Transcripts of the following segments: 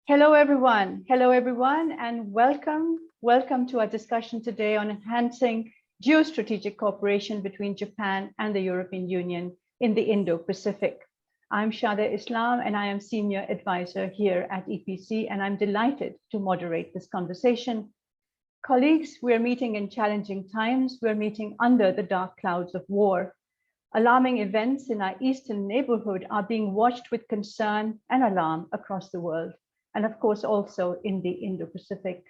Hello, everyone. Hello, everyone, and welcome. Welcome to our discussion today on enhancing geostrategic cooperation between Japan and the European Union in the Indo-Pacific. I'm Shada Islam, and I am Senior Advisor here at EPC, and I'm delighted to moderate this conversation. Colleagues, we're meeting in challenging times. We're meeting under the dark clouds of war. Alarming events in our eastern neighborhood are being watched with concern and alarm across the world, and of course also in the Indo-Pacific.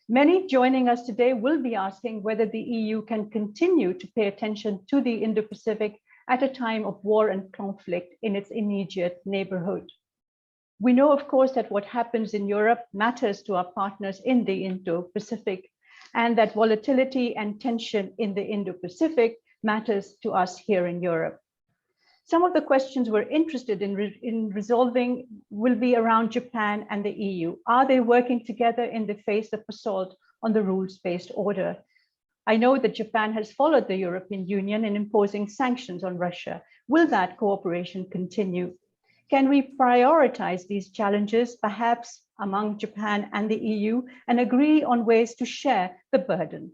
Many joining us today will be asking whether the EU can continue to pay attention to the Indo-Pacific at a time of war and conflict in its immediate neighborhood. We know, of course, that what happens in Europe matters to our partners in the Indo-Pacific, and that volatility and tension in the Indo-Pacific matters to us here in Europe. Some of the questions we're interested in resolving will be around Japan and the EU. Are they working together in the face of assault on the rules-based order? I know that Japan has followed the European Union in imposing sanctions on Russia. Will that cooperation continue? Can we prioritize these challenges, perhaps among Japan and the EU, and agree on ways to share the burden?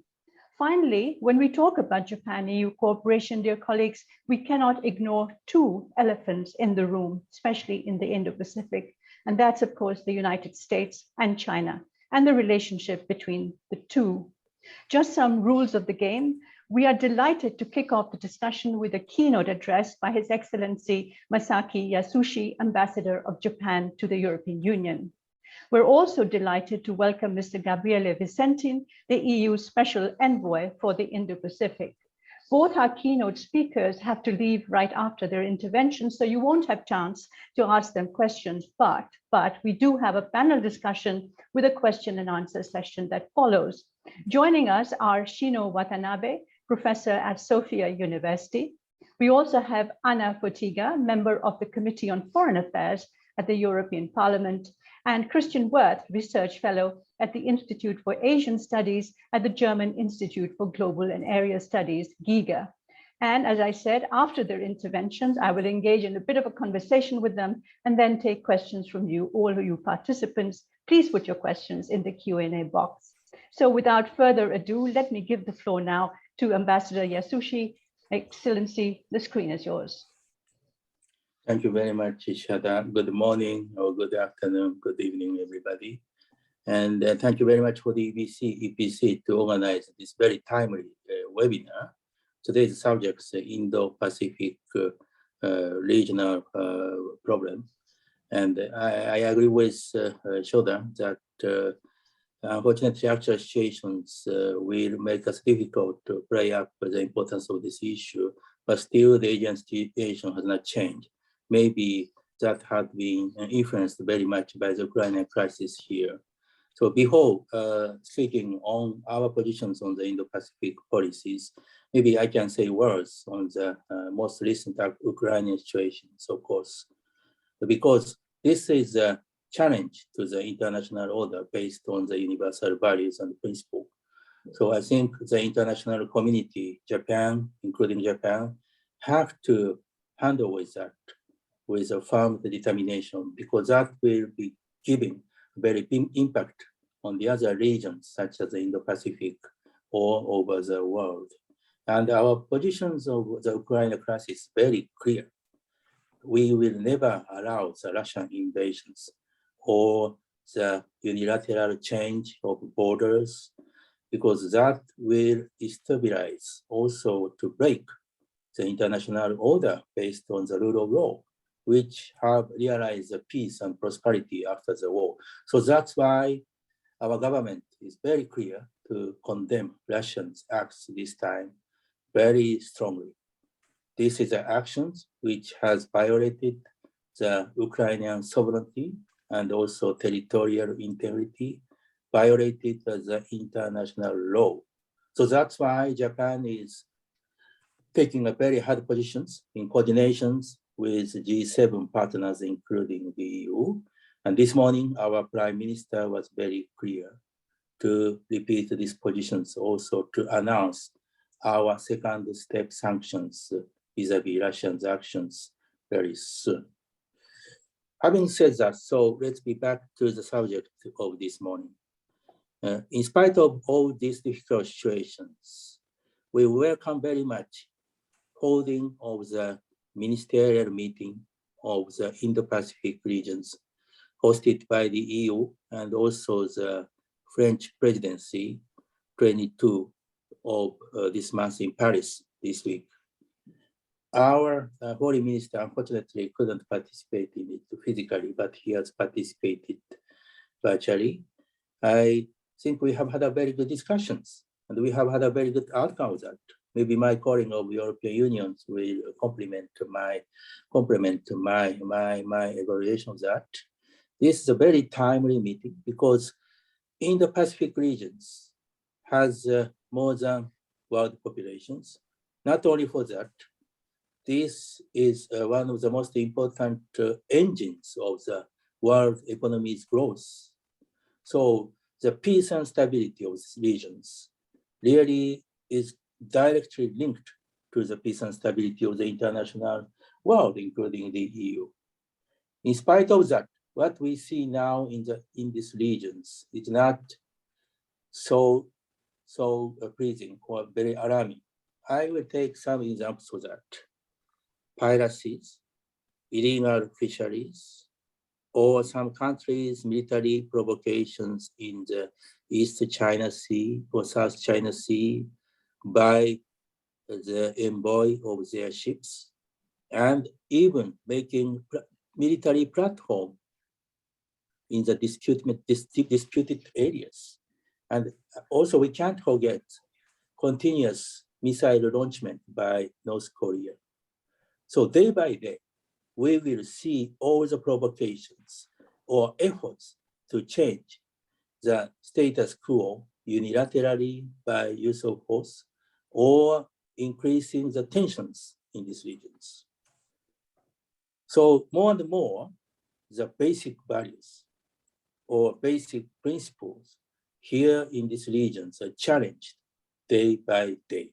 Finally, when we talk about Japan-EU cooperation, dear colleagues, we cannot ignore two elephants in the room, especially in the Indo-Pacific, and that's, of course, the United States and China, and the relationship between the two. Just some rules of the game. We are delighted to kick off the discussion with a keynote address by His Excellency Masaki Yasushi, Ambassador of Japan to the European Union. We're also delighted to welcome Mr. Gabriele Visentin, the EU Special Envoy for the Indo-Pacific. Both our keynote speakers have to leave right after their intervention, so you won't have chance to ask them questions, but we do have a panel discussion with a question and answer session that follows. Joining us are Shino Watanabe, Professor at Sophia University. We also have Anna Fotyga, member of the Committee on Foreign Affairs at the European Parliament, and Christian Wirth, Research Fellow at the Institute for Asian Studies at the German Institute for Global and Area Studies, GIGA. And as I said, after their interventions, I will engage in a bit of a conversation with them and then take questions from you, all of you participants. Please put your questions in the Q&A box. So without further ado, let me give the floor now to Ambassador Yasushi. Excellency, the screen is yours. Thank you very much, Shada. Good morning or good afternoon, good evening, everybody. And thank you very much for the EPC to organize this very timely webinar. Today's subject is the Indo-Pacific regional problem. And I agree with Shada that unfortunately actual situations will make us difficult to play up the importance of this issue, but still the Asian situation has not changed. Maybe that had been influenced very much by the Ukrainian crisis here. So before speaking on our positions on the Indo-Pacific policies, maybe I can say words on the most recent Ukrainian situations, of course, because this is a challenge to the international order based on the universal values and principles. So I think the international community, Japan, including Japan, have to handle with that with a firm determination, because that will be giving very big impact on the other regions, such as the Indo-Pacific or over the world. And our positions of the Ukraine crisis is very clear. We will never allow the Russian invasions or the unilateral change of borders, because that will destabilize, also to break the international order based on the rule of law, which have realized the peace and prosperity after the war. So that's why our government is very clear to condemn Russians' acts this time very strongly. This is an action which has violated the Ukrainian sovereignty and also territorial integrity, violated the international law. So that's why Japan is taking a very hard positions in coordinations with G7 partners, including the EU. And this morning, our Prime Minister was very clear to repeat these positions, also to announce our second step sanctions vis-a-vis Russia's actions very soon. Having said that, so let's be back to the subject of this morning. In spite of all these difficult situations, we welcome very much holding of the ministerial meeting of the Indo-Pacific regions hosted by the EU and also the French presidency 22 of this month in Paris this week. Our foreign minister unfortunately couldn't participate in it physically, but he has participated virtually. I think we have had a very good discussions and we have had a very good outcome of that. Maybe my colleague of European Union will complement my evaluation of that. This is a very timely meeting because in the Pacific regions has more than world populations. Not only for that, this is one of the most important engines of the world economy's growth. So the peace and stability of these regions really is directly linked to the peace and stability of the international world, including the EU. In spite of that, what we see now in these regions is not so pleasing or very alarming. I will take some examples of that. Piracies, illegal fisheries, or some countries' military provocations in the East China Sea or South China Sea by the Envoy of their ships, and even making military platform in the disputed areas. And also we can't forget continuous missile launchment by North Korea. So day by day, we will see all the provocations or efforts to change the status quo unilaterally by use of force or increasing the tensions in these regions. So more and more, the basic values or basic principles here in these regions are challenged day by day.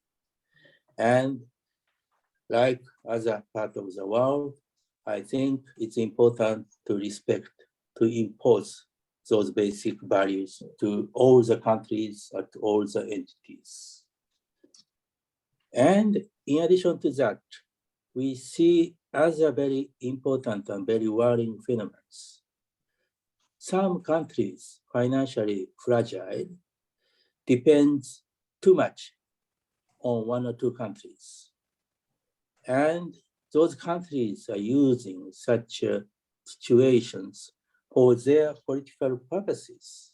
And like other parts of the world, I think it's important to respect, to impose those basic values to all the countries, and to all the entities. And in addition to that, we see other very important and very worrying phenomena. Some countries, financially fragile, depends too much on one or two countries. And those countries are using such situations for their political purposes.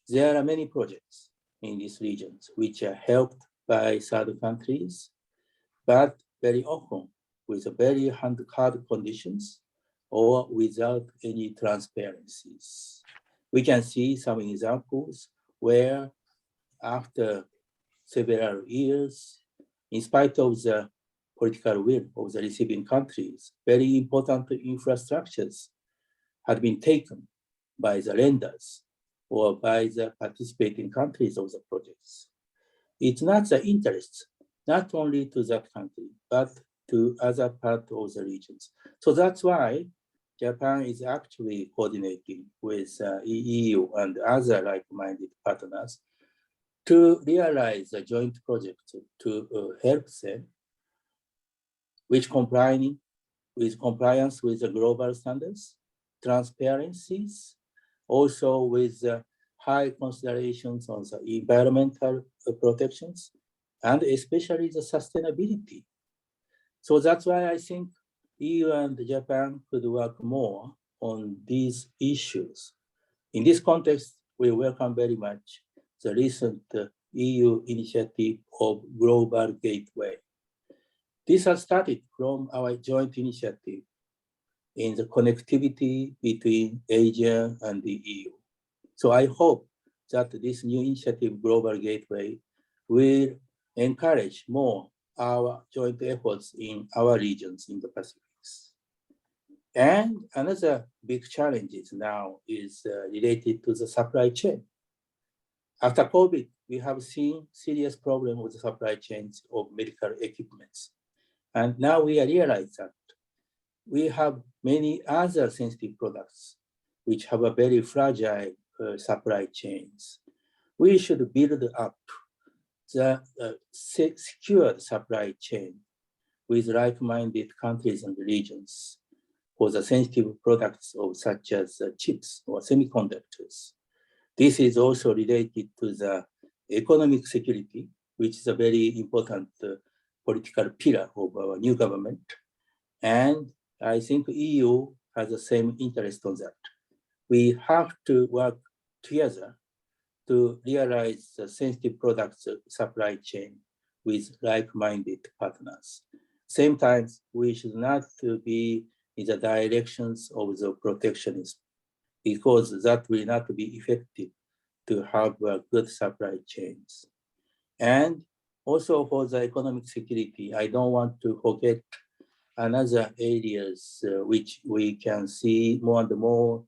There are many projects in these regions which are helped by third countries, but very often with very hard conditions or without any transparencies. We can see some examples where after several years, in spite of the political will of the receiving countries, very important infrastructures had been taken by the lenders or by the participating countries of the projects. It's not the interest, not only to that country, but to other parts of the regions. So that's why Japan is actually coordinating with EU and other like-minded partners to realize a joint project to help them with compliance with the global standards, transparencies, also with high considerations on the environmental protections, and especially the sustainability. So that's why I think EU and Japan could work more on these issues. In this context, we welcome very much the recent EU initiative of Global Gateway. This has started from our joint initiative in the connectivity between Asia and the EU. So I hope that this new initiative, Global Gateway, will encourage more our joint efforts in our regions in the Pacific. And another big challenge now is related to the supply chain. After COVID, we have seen serious problems with the supply chains of medical equipments. And now we realize that we have many other sensitive products which have a very fragile supply chains. We should build up the secure supply chain with like-minded countries and regions for the sensitive products of such as chips or semiconductors. This is also related to the economic security, which is a very important political pillar of our new government. And I think EU has the same interest on that. We have to work together to realize the sensitive products supply chain with like-minded partners. Same time, we should not be in the directions of the protectionism, because that will not be effective to have good supply chains. And also for the economic security, I don't want to forget another areas which we can see more and more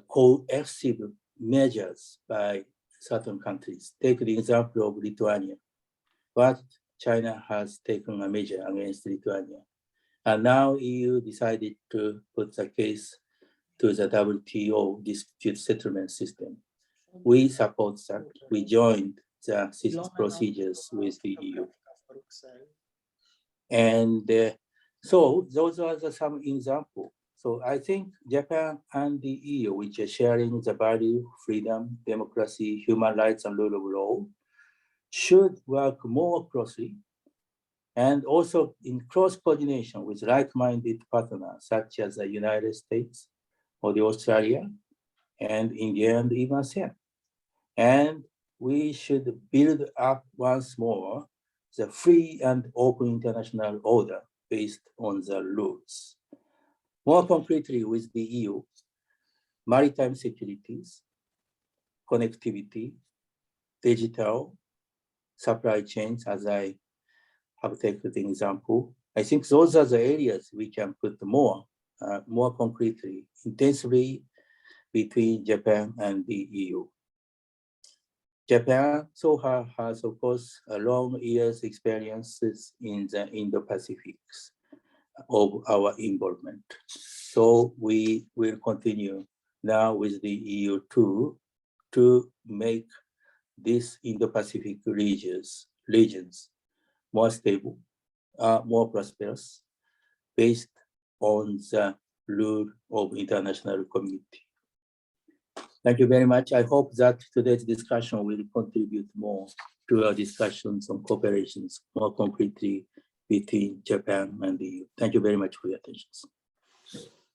coercive measures by certain countries. Take the example of Lithuania. But China has taken a measure against Lithuania. And now EU decided to put the case to the WTO dispute settlement system. We support that. We joined the procedures with the EU. And so those are some examples. So I think Japan and the EU, which are sharing the value, freedom, democracy, human rights, and rule of law, should work more closely and also in close coordination with like-minded partners such as the United States or the Australia and India and even ASEAN. And we should build up once more the free and open international order based on the rules. More concretely with the EU, maritime securities, connectivity, digital, supply chains, as I have taken the example. I think those are the areas we can put more concretely, intensively between Japan and the EU. Japan so far has, of course, a long years experiences in the Indo-Pacific of our involvement. So we will continue now with the EU too to make these Indo-Pacific regions more stable, more prosperous, based on the rule of international community. Thank you very much. I hope that today's discussion will contribute more to our discussions on cooperations more concretely between Japan and the EU. Thank you very much for your attention.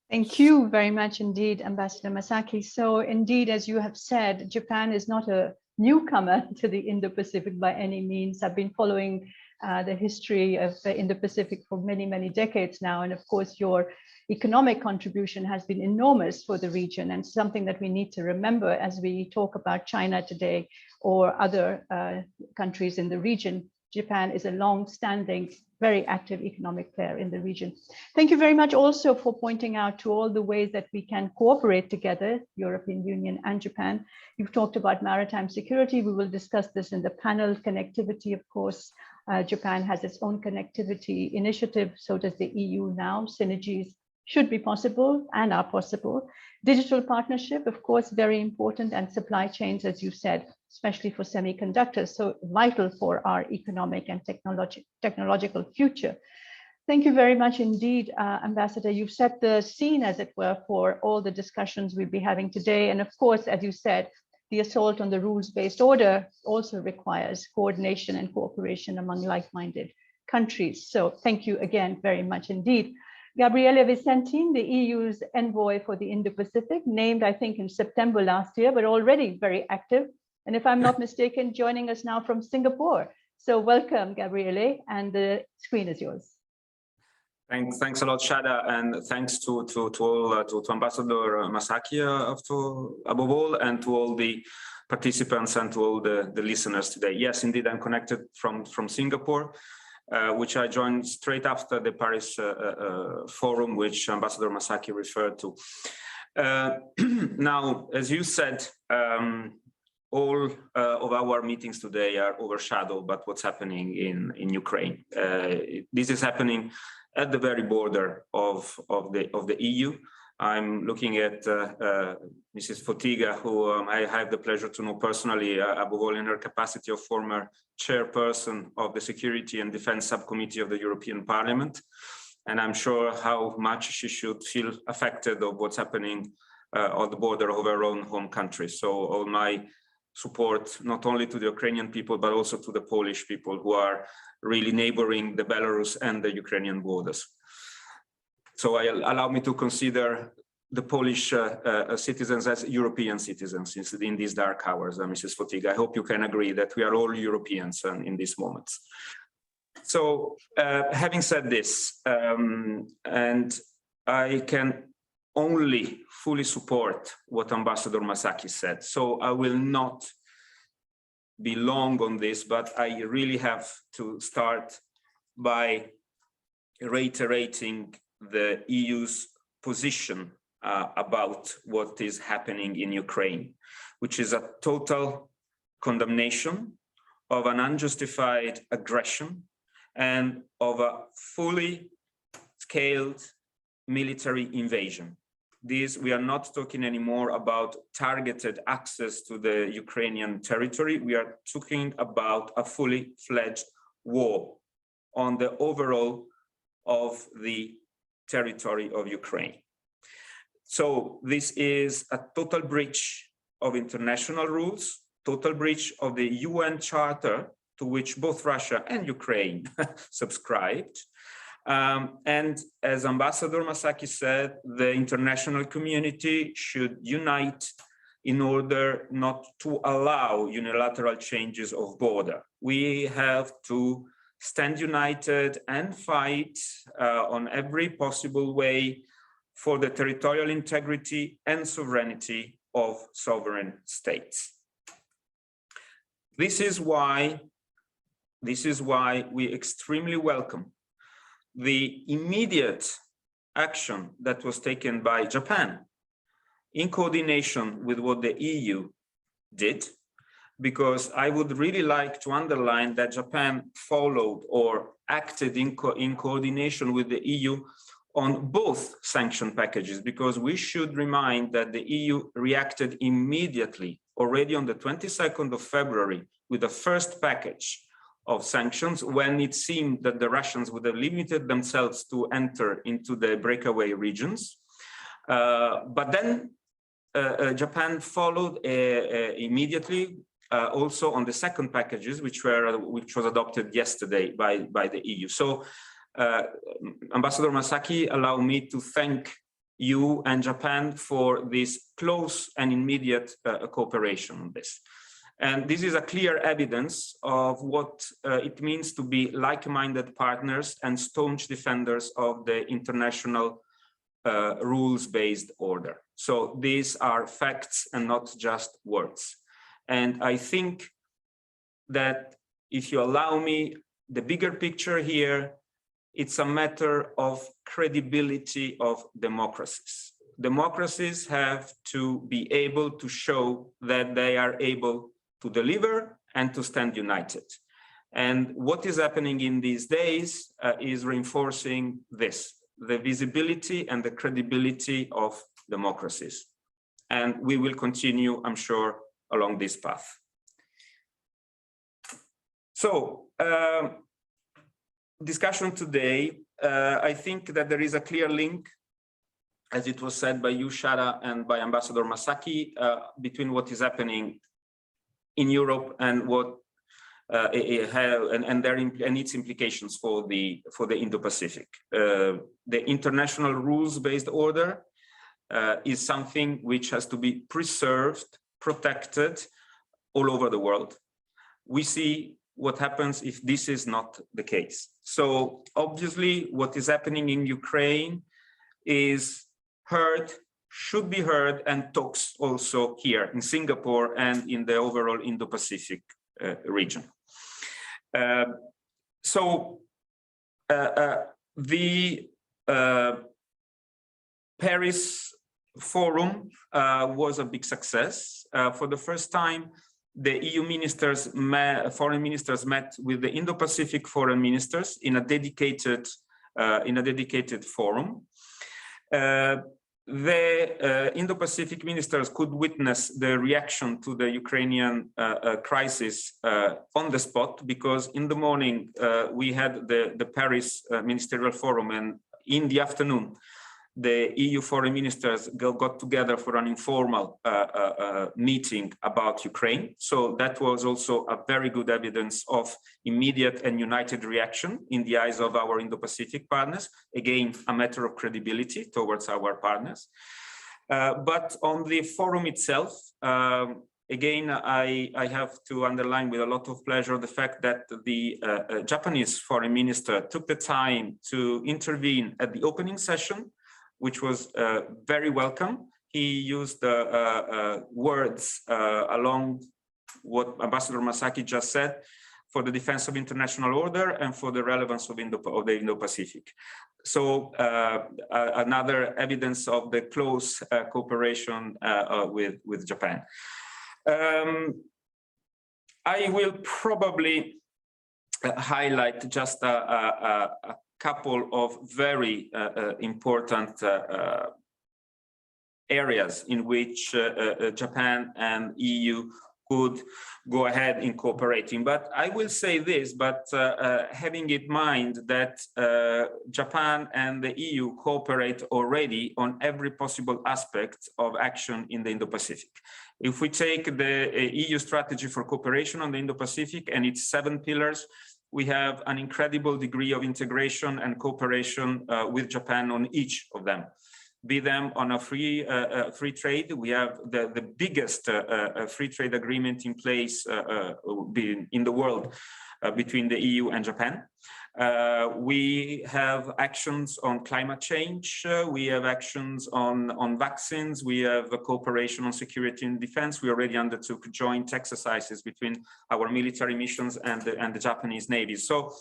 Thank you very much indeed, Ambassador Masaki. So indeed, as you have said, Japan is not a newcomer to the Indo-Pacific by any means. I've been following the history of the Indo-Pacific for many, many decades now. And of course, your economic contribution has been enormous for the region, and something that we need to remember as we talk about China today or other countries in the region. Japan is a long-standing, very active economic player in the region. Thank you very much also for pointing out to all the ways that we can cooperate together, European Union and Japan. You've talked about maritime security. We will discuss this in the panel. Connectivity, of course. Japan has its own connectivity initiative, so does the EU now. Synergies should be possible and are possible. Digital partnership, of course, very important, and supply chains, as you said, especially for semiconductors, so vital for our economic and technological future. Thank you very much indeed, Ambassador. You've set the scene, as it were, for all the discussions we'll be having today. And of course, as you said, the assault on the rules-based order also requires coordination and cooperation among like-minded countries. So thank you again very much indeed. Gabriele Visentin, the EU's envoy for the Indo-Pacific, named, I think, in September last year, but already very active. And if I'm not mistaken, joining us now from Singapore. So welcome, Gabriele, and the screen is yours. Thanks a lot, Shada, and thanks to Ambassador Masaki above all, and to all the participants and to all the listeners today. Yes, indeed, I'm connected from Singapore, which I joined straight after the Paris forum, which Ambassador Masaki referred to. Now, as you said, all of our meetings today are overshadowed by what's happening in Ukraine. This is happening at the very border of the EU. I'm looking at Mrs. Fotyga, who I have the pleasure to know personally, above all in her capacity of former chairperson of the Security and Defense Subcommittee of the European Parliament. And I'm sure how much she should feel affected of what's happening on the border of her own home country. So all my support, not only to the Ukrainian people, but also to the Polish people who are really neighboring the Belarus and the Ukrainian borders. So allow me to consider the Polish citizens as European citizens in these dark hours, Mrs. Fotyga. I hope you can agree that we are all Europeans in these moments. So having said this, and I can only fully support what Ambassador Masaki said. So I will not be long on this, but I really have to start by reiterating the EU's position about what is happening in Ukraine, which is a total condemnation of an unjustified aggression and of a fully scaled military invasion. We are not talking anymore about targeted access to the Ukrainian territory. We are talking about a fully fledged war on the overall of the territory of Ukraine. So this is a total breach of international rules, total breach of the UN Charter to which both Russia and Ukraine subscribed. And as Ambassador Masaki said, the international community should unite in order not to allow unilateral changes of border. We have to stand united and fight on every possible way for the territorial integrity and sovereignty of sovereign states. This is why we extremely welcome the immediate action that was taken by Japan in coordination with what the EU did, because I would really like to underline that Japan followed or acted in coordination with the EU on both sanction packages, because we should remind that the EU reacted immediately already on the 22nd of February with the first package of sanctions when it seemed that the Russians would have limited themselves to enter into the breakaway regions. But then Japan followed immediately also on the second packages, which was adopted yesterday by the EU. So Ambassador Masaki, allow me to thank you and Japan for this close and immediate cooperation on this. And this is a clear evidence of what it means to be like-minded partners and staunch defenders of the international rules-based order. So these are facts and not just words. And I think that if you allow me, the bigger picture here, it's a matter of credibility of democracies. Democracies have to be able to show that they are able to deliver and to stand united. And what is happening in these days is reinforcing this, the visibility and the credibility of democracies. And we will continue, I'm sure, along this path. So, discussion today, I think that there is a clear link, as it was said by you, Shada, and by Ambassador Masaki, between what is happening in Europe and what and its implications for the Indo-Pacific. The international rules-based order is something which has to be preserved, protected all over the world. We see what happens if this is not the case. So obviously what is happening in Ukraine is heard, should be heard, and talks also here in Singapore and in the overall Indo-Pacific region. The Paris Forum was a big success. For the first time, the EU foreign ministers met with the Indo-Pacific foreign ministers in a dedicated in a dedicated forum. The Indo-Pacific ministers could witness the reaction to the Ukrainian crisis on the spot, because in the morning we had the Paris Ministerial Forum, and in the afternoon the EU foreign ministers got together for an informal meeting about Ukraine. So that was also a very good evidence of immediate and united reaction in the eyes of our Indo-Pacific partners. Again, a matter of credibility towards our partners. But on the forum itself, again, I have to underline with a lot of pleasure the fact that the Japanese foreign minister took the time to intervene at the opening session, which was very welcome. He used words along what Ambassador Masaki just said for the defense of international order and for the relevance of the Indo-Pacific. So another evidence of the close cooperation with Japan. I will probably highlight just a couple of very important areas in which Japan and EU could go ahead in cooperating. But I will say this, but having in mind that Japan and the EU cooperate already on every possible aspect of action in the Indo-Pacific. If we take the EU strategy for cooperation on the Indo-Pacific and its 7 pillars, we have an incredible degree of integration and cooperation with Japan on each of them. Be them on a free trade, we have the biggest free trade agreement in place in the world between the EU and Japan. We have actions on climate change, we have actions on vaccines, we have a cooperation on security and defense. We already undertook joint exercises between our military missions and the Japanese Navy. So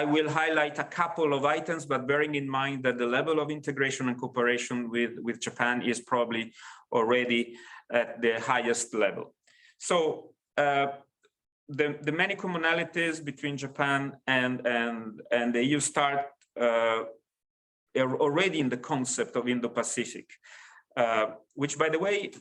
I will highlight a couple of items, but bearing in mind that the level of integration and cooperation with Japan is probably already at the highest level. So the many commonalities between Japan and the EU start already in the concept of Indo-Pacific, which, by the way,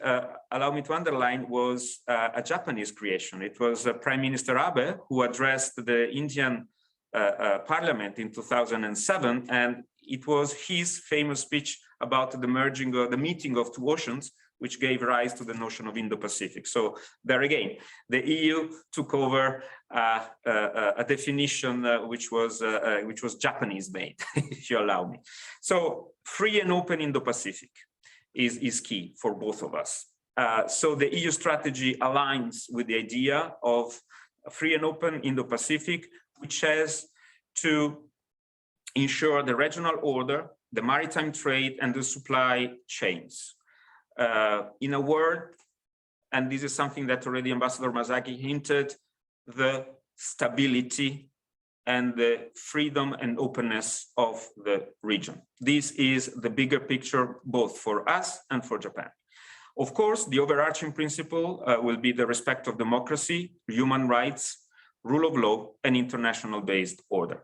allow me to underline, was a Japanese creation. It was Prime Minister Abe who addressed the Indian Parliament in 2007, and it was his famous speech about the merging or the meeting of 2 oceans, which gave rise to the notion of Indo-Pacific. So there again, the EU took over a definition which was Japanese made, if you allow me. So free and open Indo-Pacific is key for both of us. So the EU strategy aligns with the idea of a free and open Indo-Pacific, which has to ensure the regional order, the maritime trade, and the supply chains. In a word, and this is something that already Ambassador Masaki hinted, the stability and the freedom and openness of the region. This is the bigger picture, both for us and for Japan. Of course, the overarching principle will be the respect of democracy, human rights, rule of law, and international-based order.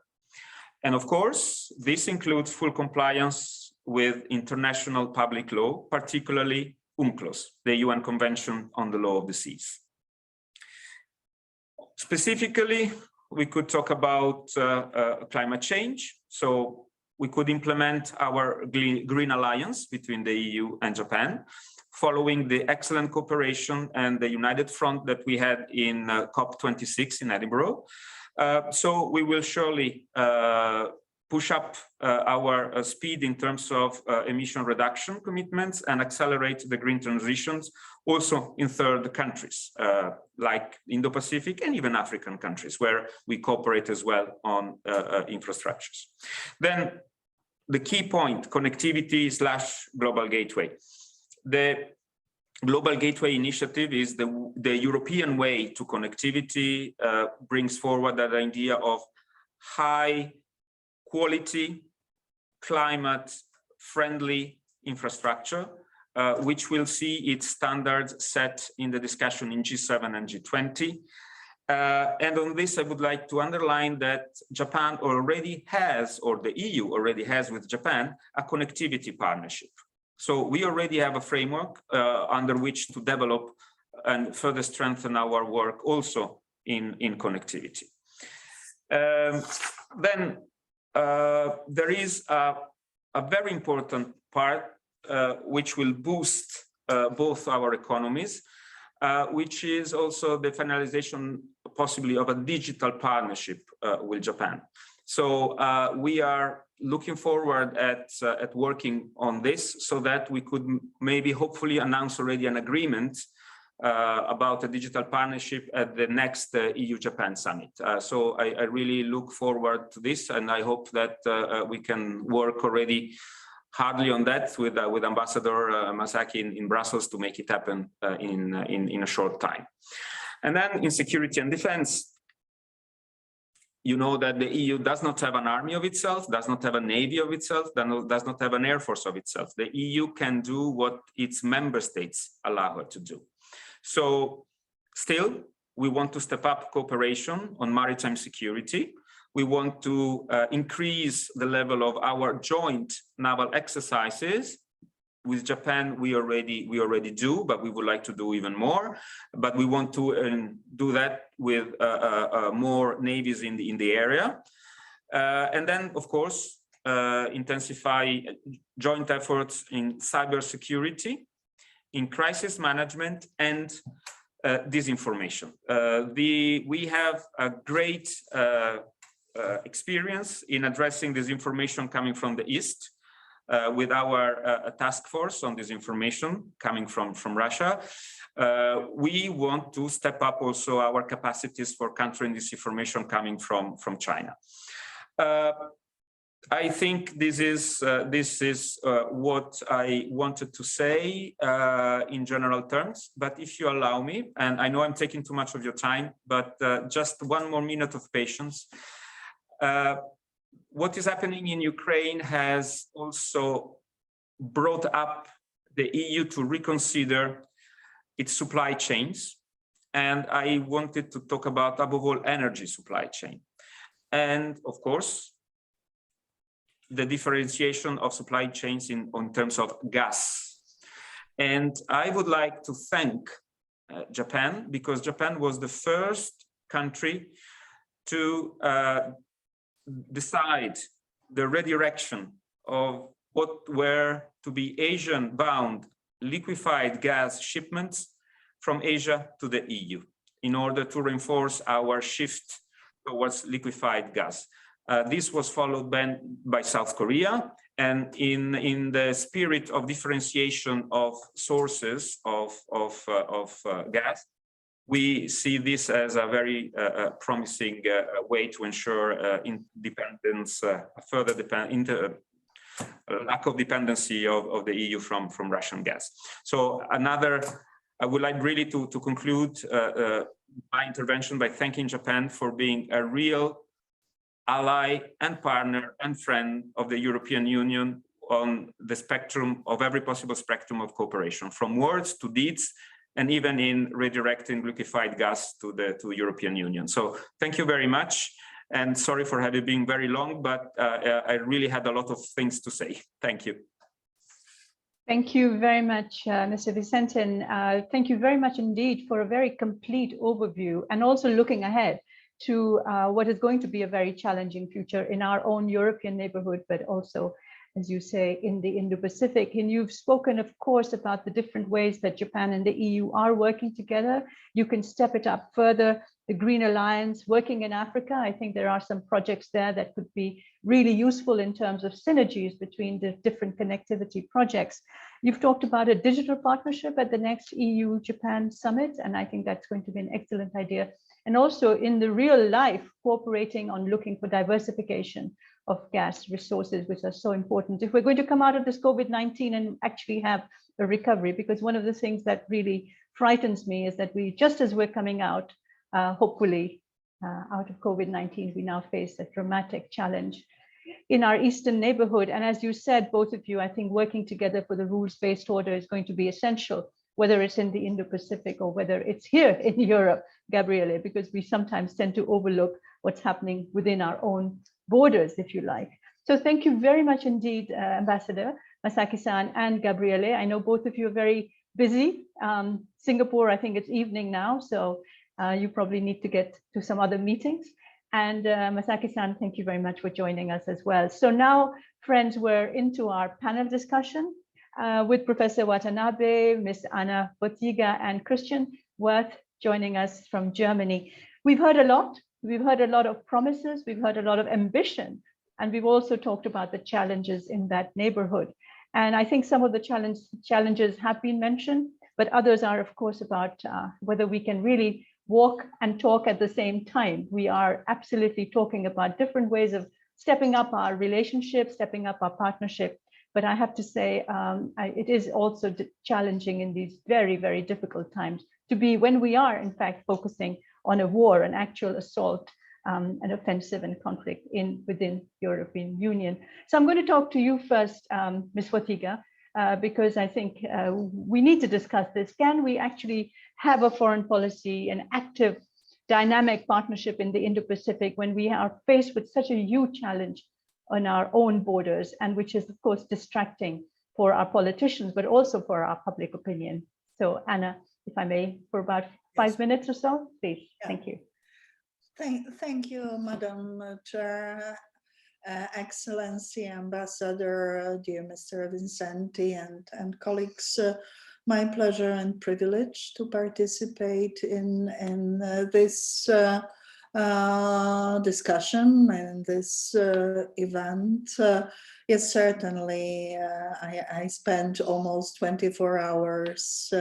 And of course, this includes full compliance with international public law, particularly UNCLOS, the UN Convention on the Law of the Seas. Specifically, we could talk about climate change. So we could implement our Green Alliance between the EU and Japan, following the excellent cooperation and the united front that we had in COP26 in Edinburgh. So we will surely push up our speed in terms of emission reduction commitments and accelerate the green transitions also in third countries like Indo-Pacific and even African countries where we cooperate as well on infrastructures. Then the key point, connectivity / global gateway. The Global Gateway Initiative is the European way to connectivity, brings forward that idea of high quality, climate friendly infrastructure, which will see its standards set in the discussion in G7 and G20. And on this, I would like to underline that Japan already has, or the EU already has with Japan, a connectivity partnership. So we already have a framework under which to develop and further strengthen our work also in connectivity. Then there is a very important part which will boost both our economies, which is also the finalization possibly of a digital partnership with Japan. So we are looking forward at working on this so that we could maybe hopefully announce already an agreement about a digital partnership at the next EU-Japan summit. So I really look forward to this, and I hope that we can work already hardly on that with Ambassador Masaki in Brussels to make it happen in a short time. And then in security and defense, you know that the EU does not have an army of itself, does not have a navy of itself, does not have an air force of itself. The EU can do what its member states allow her to do. So still, we want to step up cooperation on maritime security. We want to increase the level of our joint naval exercises. With Japan, we already do, but we would like to do even more. But we want to do that with more navies in the area. And then, of course, intensify joint efforts in cybersecurity, in crisis management, and disinformation. We have a great experience in addressing disinformation coming from the East with our task force on disinformation coming from Russia. We want to step up also our capacities for countering disinformation coming from China. I think this is what I wanted to say in general terms, but if you allow me, and I know I'm taking too much of your time, but just one more minute of patience. What is happening in Ukraine has also brought up the EU to reconsider its supply chains. And I wanted to talk about, above all, energy supply chain. And of course, the differentiation of supply chains in terms of gas. And I would like to thank Japan, because Japan was the first country to decide the redirection of what were to be Asian-bound liquefied gas shipments from Asia to the EU in order to reinforce our shift towards liquefied gas. This was followed by South Korea, and in the spirit of differentiation of sources of gas, we see this as a very promising way to ensure independence, lack of dependency of the EU from Russian gas. So I would like really to conclude my intervention by thanking Japan for being a real ally and partner and friend of the European Union on the spectrum of every possible spectrum of cooperation, from words to deeds, and even in redirecting liquefied gas to the European Union. So thank you very much, and sorry for having been very long, but I really had a lot of things to say. Thank you. Thank you very much, Mr. Visentin. Thank you very much indeed for a very complete overview, and also looking ahead to what is going to be a very challenging future in our own European neighborhood, but also, as you say, in the Indo-Pacific. And you've spoken, of course, about the different ways that Japan and the EU are working together. You can step it up further. The Green Alliance, working in Africa, I think there are some projects there that could be really useful in terms of synergies between the different connectivity projects. You've talked about a digital partnership at the next EU-Japan summit, and I think that's going to be an excellent idea. And also in the real life, cooperating on looking for diversification of gas resources, which are so important if we're going to come out of this COVID-19 and actually have a recovery. Because one of the things that really frightens me is that just as we're coming out, hopefully out of COVID-19, we now face a dramatic challenge in our eastern neighborhood. And as you said, both of you, I think working together for the rules-based order is going to be essential. whether it's in the Indo-Pacific or whether it's here in Europe, Gabriele, because we sometimes tend to overlook what's happening within our own borders, if you like. So thank you very much indeed, Ambassador Masaki-san and Gabriele. I know both of you are very busy. Singapore, I think it's evening now, so you probably need to get to some other meetings. And Masaki-san, thank you very much for joining us as well. So now, friends, we're into our panel discussion with Professor Watanabe, Ms. Anna Fotyga, and Christian Wirth joining us from Germany. We've heard a lot. We've heard a lot of promises. We've heard a lot of ambition. And we've also talked about the challenges in that neighborhood. And I think some of the challenges have been mentioned, but others are, of course, about whether we can really walk and talk at the same time. We are absolutely talking about different ways of stepping up our relationship, stepping up our partnership. But I have to say, it is also challenging in these very, very difficult times to be, when we are, in fact, focusing on a war, an actual assault, an offensive and conflict within European Union. So I'm going to talk to you first, Ms. Fotyga, because I think we need to discuss this. Can we actually have a foreign policy, an active, dynamic partnership in the Indo-Pacific when we are faced with such a huge challenge on our own borders, and which is, of course, distracting for our politicians, but also for our public opinion? So Anna, if I may, for about 5 minutes or so, please. Yeah. Thank you. Thank you, Madam Chair, Excellency, Ambassador, dear Mr. Visentin, and colleagues. My pleasure and privilege to participate in this discussion and this event. Yes, certainly, I spent almost 24 hours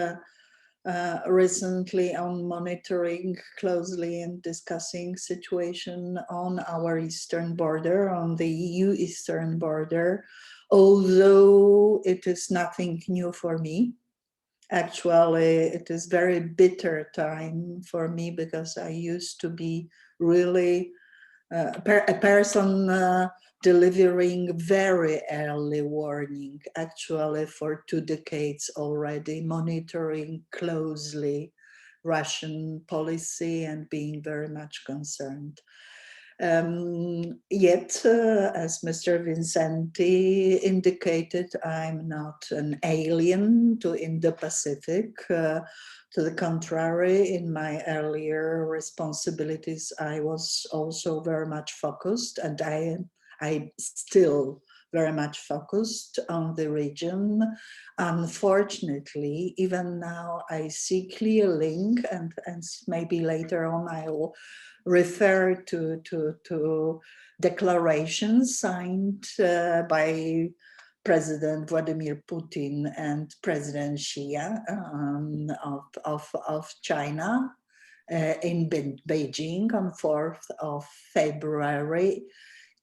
recently on monitoring closely and discussing situation on our eastern border, on the EU eastern border, although it is nothing new for me. Actually, it is very bitter time for me because I used to be really a person delivering very early warning, actually for 2 decades already, monitoring closely Russian policy and being very much concerned. Yet, as Mr. Visentin indicated, I'm not an alien to Indo-Pacific. To the contrary, in my earlier responsibilities, I was also very much focused, and I still very much focused on the region. Unfortunately, even now I see clear link, and maybe later on I will refer to declarations signed by President Vladimir Putin and President Xi of China in Beijing on 4th of February,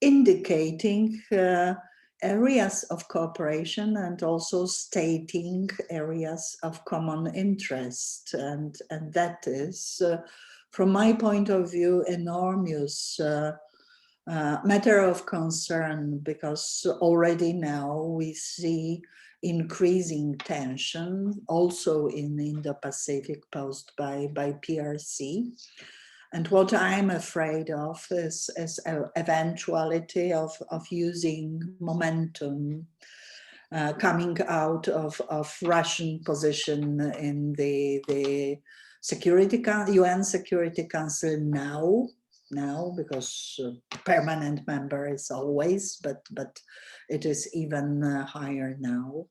indicating areas of cooperation and also stating areas of common interest. And that is, from my point of view, enormous matter of concern, because already now we see increasing tension also in the Indo-Pacific posed by PRC. And what I'm afraid of is eventuality of using momentum coming out of Russian position in the UN Security Council now, because permanent member is always, but it is even higher now.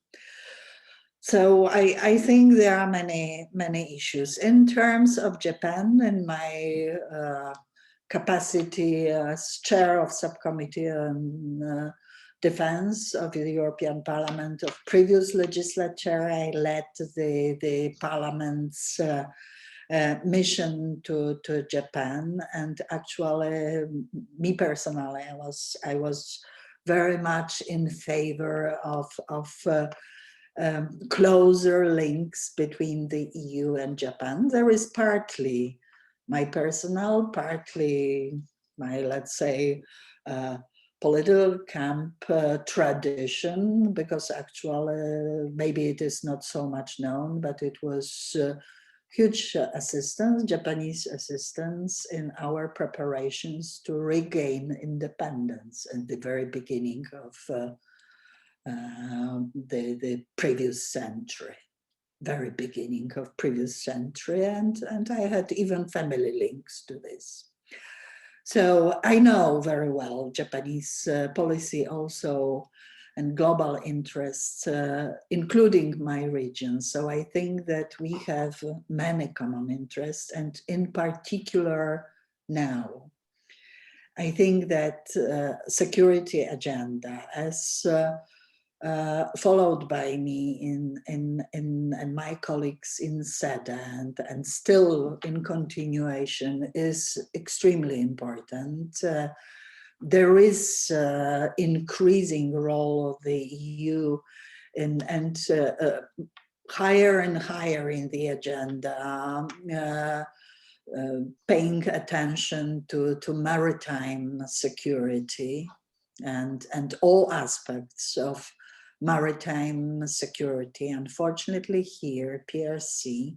So I think there are many issues. In terms of Japan, in my capacity as chair of subcommittee on defense of the European Parliament of previous legislature, I led the Parliament's mission to Japan, and actually, me personally, I was very much in favor of closer links between the EU and Japan. There is partly my personal, partly my, let's say, political camp tradition, because actually maybe it is not so much known, but it was huge assistance, Japanese assistance in our preparations to regain independence at the very beginning of the previous century, very beginning of previous century, and I had even family links to this. So I know very well Japanese policy also and global interests, including my region. So I think that we have many common interests, and in particular now. I think that security agenda, as followed by me and my colleagues in Shada and still in continuation, is extremely important. There is increasing role of the EU and higher and higher in the agenda, paying attention to maritime security and all aspects of maritime security. Unfortunately here, PRC,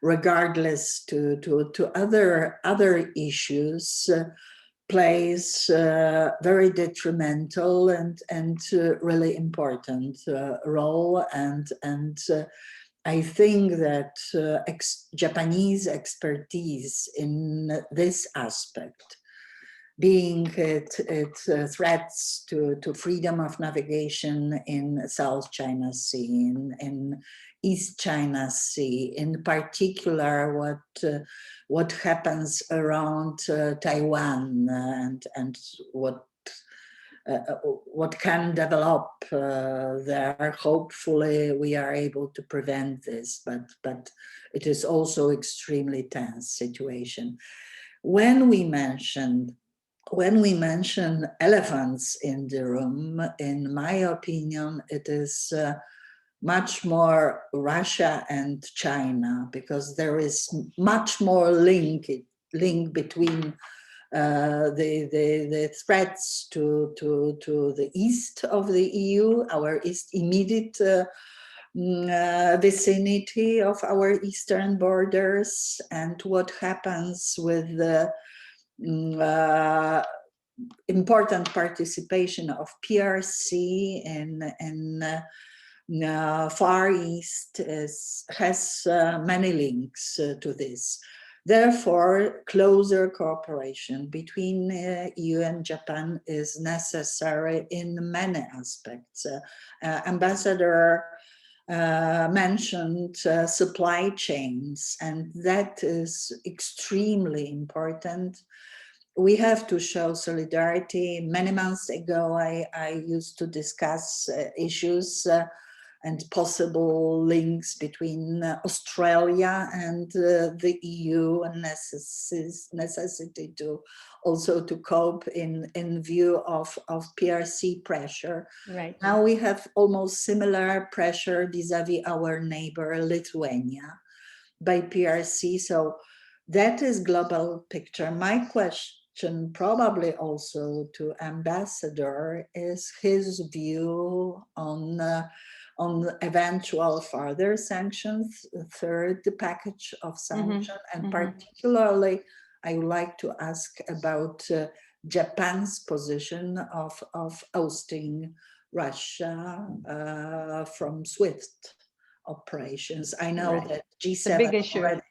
regardless to other issues, plays very detrimental and really important role, and I think that Japanese expertise in this aspect, being it threats to freedom of navigation in South China Sea, in East China Sea, in particular what happens around Taiwan and what can develop there. Hopefully we are able to prevent this, but it is also extremely tense situation. When we mention elephants in the room, in my opinion, it is much more Russia and China, because there is much more link between the threats to the east of the EU, our immediate vicinity of our eastern borders, and what happens with the important participation of PRC in Far East has many links to this. Therefore, closer cooperation between EU and Japan is necessary in many aspects. Ambassador mentioned supply chains, and that is extremely important. We have to show solidarity. Many months ago, I used to discuss issues and possible links between Australia and the EU, and necessity to also to cope in view of PRC pressure. Right. Now we have almost similar pressure vis-a-vis our neighbor Lithuania by PRC. So that is global picture. My question probably also to Ambassador is his view on eventual further sanctions, third package of sanctions, and particularly I would like to ask about Japan's position of ousting Russia from SWIFT operations. I know that G7 it's a big issue. already,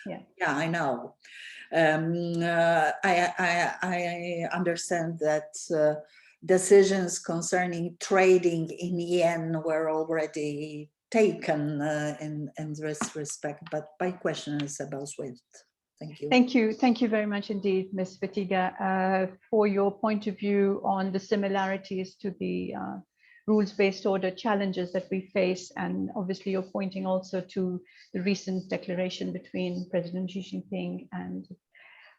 yeah, I know. I understand that decisions concerning trading in yen were already taken in this respect, but my question is about SWIFT. Thank you. Thank you very much indeed, Ms. Fotyga, for your point of view on the similarities to the rules-based order challenges that we face, and obviously you're pointing also to the recent declaration between President Xi Jinping and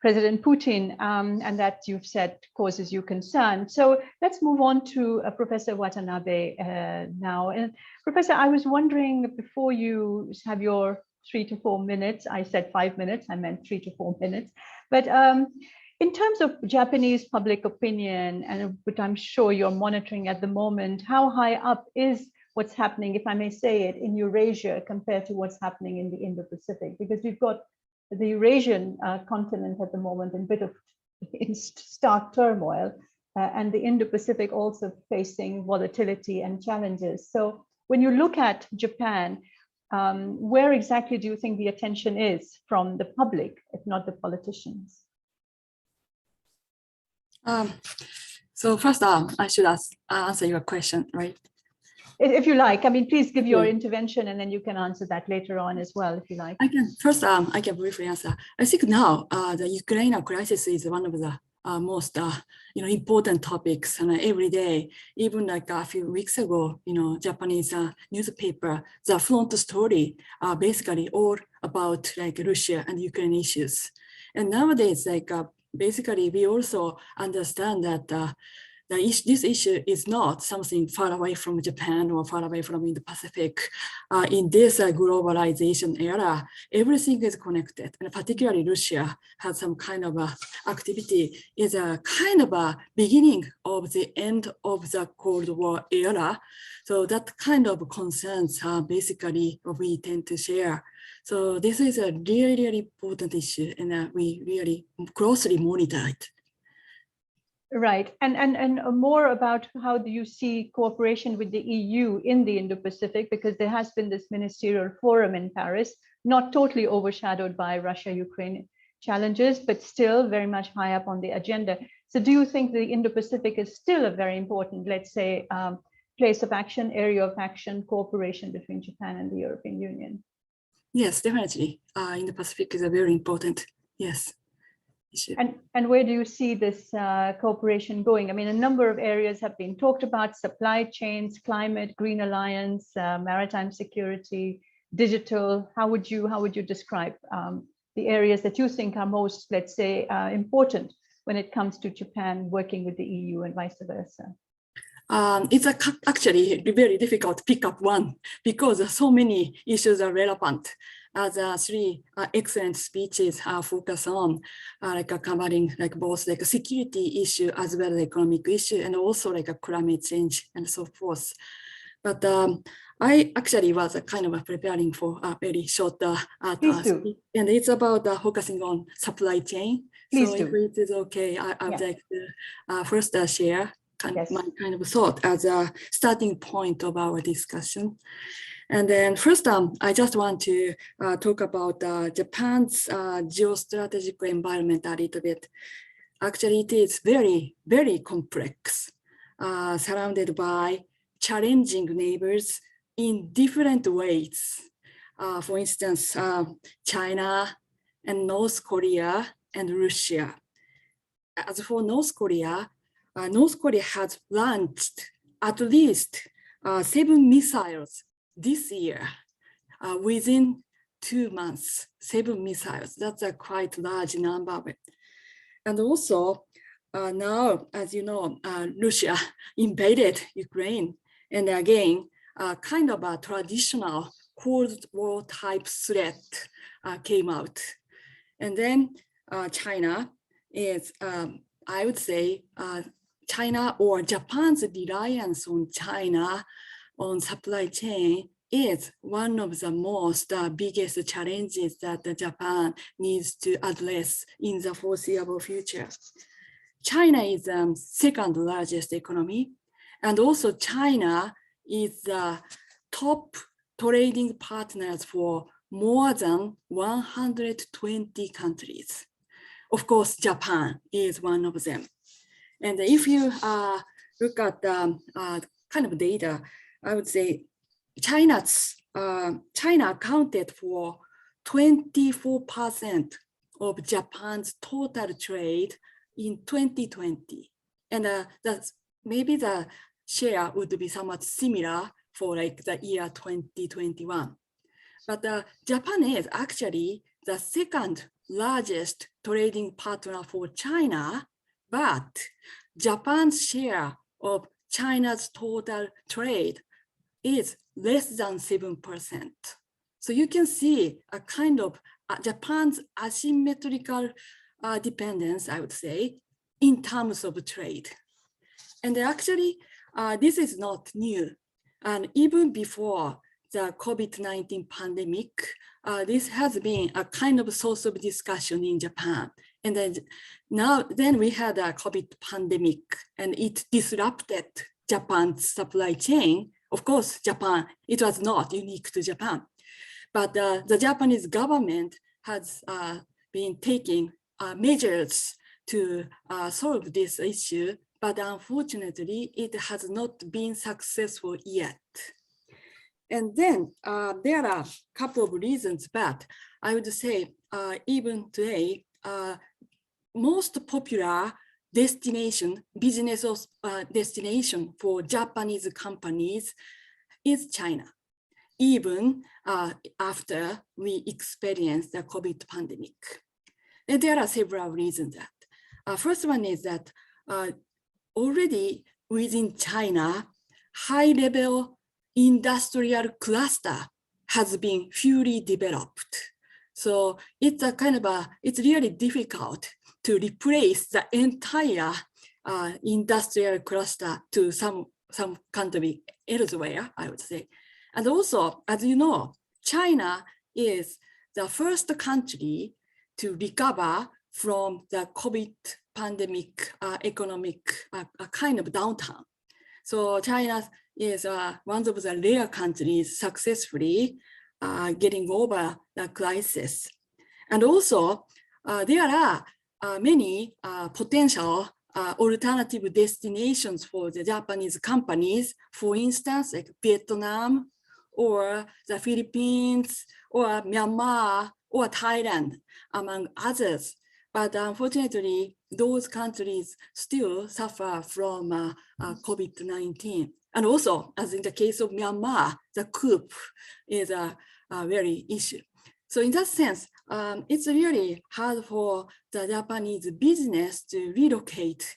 President Putin, and that you've said causes you concern. So let's move on to Professor Watanabe now. And Professor, I was wondering, before you have your 3 to 4 minutes, I said 5 minutes, I meant 3 to 4 minutes, but in terms of Japanese public opinion, and which I'm sure you're monitoring at the moment, how high up is what's happening, if I may say it, in Eurasia compared to what's happening in the Indo-Pacific? Because we've got the Eurasian continent at the moment in a bit of stark turmoil, and the Indo-Pacific also facing volatility and challenges. So when you look at Japan, where exactly do you think the attention is from the public, if not the politicians? So first, I should answer your question, right? If you like, I mean, please give your intervention, and then you can answer that later on as well, if you like. I can briefly answer. I think now the Ukraine crisis is one of the most important topics, and every day, even like a few weeks ago, Japanese newspaper, the front story basically all about like Russia and Ukraine issues. And nowadays, like basically, we also understand that this issue is not something far away from Japan or far away from Indo-Pacific. In this globalization era, everything is connected, and particularly Russia has some kind of activity, is a kind of a beginning of the end of the Cold War era. So that kind of concerns basically we tend to share. So this is a really, really important issue, and we really closely monitor it. Right, and more about how do you see cooperation with the EU in the Indo-Pacific, because there has been this ministerial forum in Paris, not totally overshadowed by Russia-Ukraine challenges, but still very much high up on the agenda. So do you think the Indo-Pacific is still a very important, let's say, place of action, area of action, cooperation between Japan and the European Union? Yes, definitely. Indo-Pacific is a very important, yes. And where do you see this cooperation going? I mean, a number of areas have been talked about: supply chains, climate, green alliance, maritime security, digital. How would you describe the areas that you think are most, let's say, important when it comes to Japan working with the EU and vice versa? It's actually very difficult to pick up one because so many issues are relevant. As three excellent speeches focus on covering like both like a security issue as well as economic issue, and also like a climate change and so forth. But I actually was kind of preparing for a very short task, and it's about focusing on supply chain. So if it is okay, I would like to first share my kind of thought as a starting point of our discussion. And then first, I just want to talk about Japan's geostrategic environment a little bit. Actually, it is very, very complex, surrounded by challenging neighbors in different ways. For instance, China and North Korea and Russia. As for North Korea has launched at least 7 missiles this year, within 2 months, 7 missiles. That's a quite large number of it. And also now, as you know, Russia invaded Ukraine, and again, kind of a traditional Cold War type threat came out. And then China is, I would say, China or Japan's reliance on China on supply chain is one of the most biggest challenges that Japan needs to address in the foreseeable future. China is the second largest economy, and also China is the top trading partners for more than 120 countries. Of course, Japan is one of them. And if you look at the kind of data, I would say China accounted for 24% of Japan's total trade in 2020. And that's maybe the share would be somewhat similar for like the year 2021. But Japan is actually the second largest trading partner for China, but Japan's share of China's total trade is less than 7%. So you can see a kind of Japan's asymmetrical dependence, I would say, in terms of trade. And actually, this is not new. And even before the COVID-19 pandemic, this has been a kind of source of discussion in Japan. And then we had a COVID pandemic, and it disrupted Japan's supply chain. Of course, Japan, it was not unique to Japan, but the Japanese government has been taking measures to solve this issue, but unfortunately, it has not been successful yet. And then there are a couple of reasons, but I would say even today, most popular destination, business destination for Japanese companies is China, even after we experienced the COVID pandemic. And there are several reasons that. First one is that already within China, high-level industrial cluster has been fully developed. So it's a kind of it's really difficult to replace the entire industrial cluster to some country elsewhere, I would say. And also, as you know, China is the first country to recover from the COVID pandemic economic kind of downturn. So China is one of the rare countries successfully getting over the crisis. And also, there are many potential alternative destinations for the Japanese companies, for instance, like Vietnam, or the Philippines, or Myanmar, or Thailand, among others. But unfortunately, those countries still suffer from COVID-19. And also, as in the case of Myanmar, the coup is a very issue. So in that sense, it's really hard for the Japanese business to relocate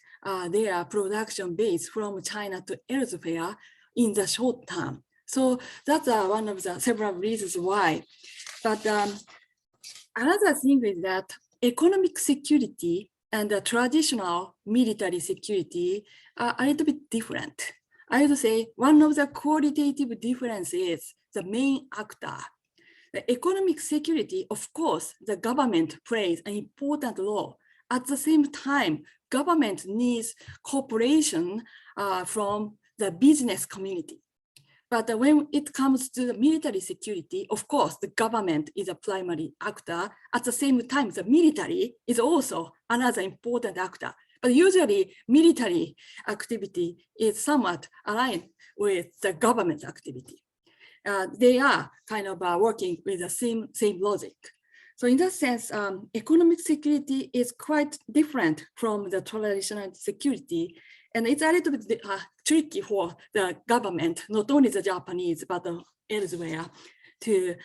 their production base from China to elsewhere in the short term. So that's one of the several reasons why. But another thing is that economic security and the traditional military security are a little bit different. I would say one of the qualitative differences is the main actor. The economic security, of course, the government plays an important role. At the same time, government needs cooperation from the business community. But when it comes to the military security, of course, the government is a primary actor. At the same time, the military is also another important actor. But usually, military activity is somewhat aligned with the government activity. They are kind of working with the same logic. So in that sense, economic security is quite different from the traditional security. And it's a little bit tricky for the government, not only the Japanese, but elsewhere, to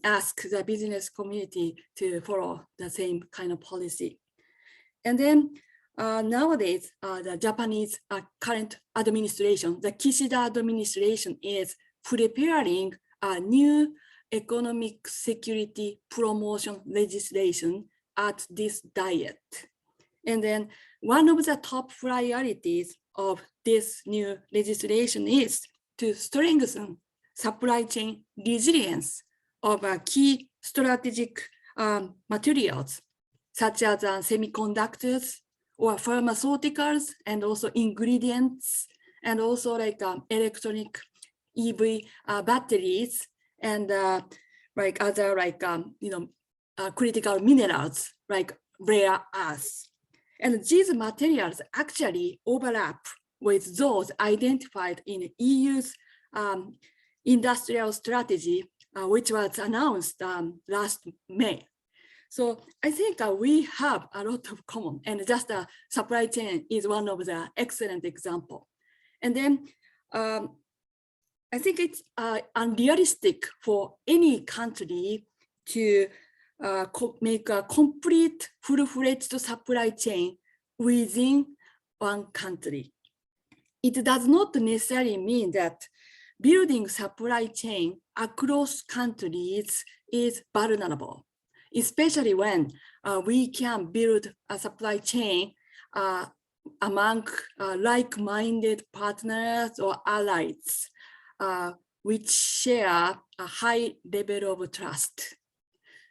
ask the business community to follow the same kind of policy. And then nowadays, the Japanese current administration, the Kishida administration, is preparing a new economic security promotion legislation at this diet. And then one of the top priorities of this new legislation is to strengthen supply chain resilience of key strategic materials, such as semiconductors or pharmaceuticals, and also ingredients, and also like electronic EV batteries, and like other like critical minerals like rare earths. And these materials actually overlap with those identified in EU's industrial strategy, which was announced last May. So I think we have a lot of common, and just the supply chain is one of the excellent example. And then I think it's unrealistic for any country to make a complete full-fledged supply chain within one country. It does not necessarily mean that building supply chain across countries is vulnerable. especially when we can build a supply chain among like-minded partners or allies, which share a high level of trust.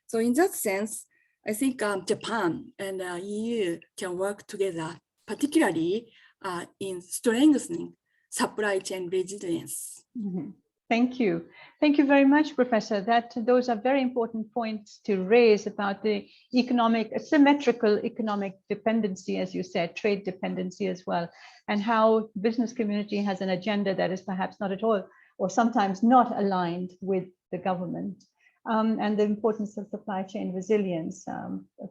So in that sense, I think Japan and EU can work together, particularly in strengthening supply chain resilience. Mm-hmm. Thank you. Thank you very much, Professor. Those are very important points to raise about the asymmetrical economic dependency, as you said, trade dependency as well, and how business community has an agenda that is perhaps not at all, or sometimes not aligned with the government. And the importance of supply chain resilience,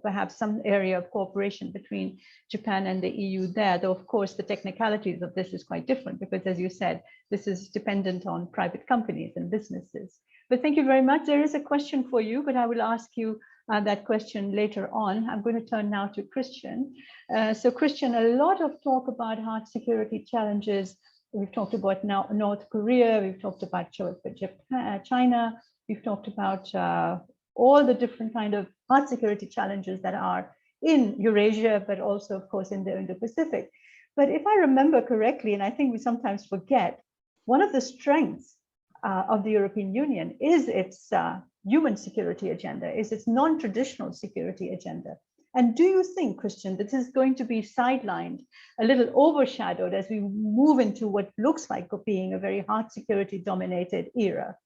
perhaps some area of cooperation between Japan and the EU there, though of course the technicalities of this is quite different because, as you said, this is dependent on private companies and businesses. But thank you very much. There is a question for you, but I will ask you that question later on. I'm going to turn now to Christian. So Christian, a lot of talk about hard security challenges. We've talked about now North Korea, we've talked about Japan, China, we've talked about all the different kind of hard security challenges that are in Eurasia, but also, of course, in the Indo-Pacific. But if I remember correctly, and I think we sometimes forget, one of the strengths of the European Union is its human security agenda, is its non-traditional security agenda. And do you think, Christian, that this is going to be sidelined, a little overshadowed as we move into what looks like being a very hard security dominated era?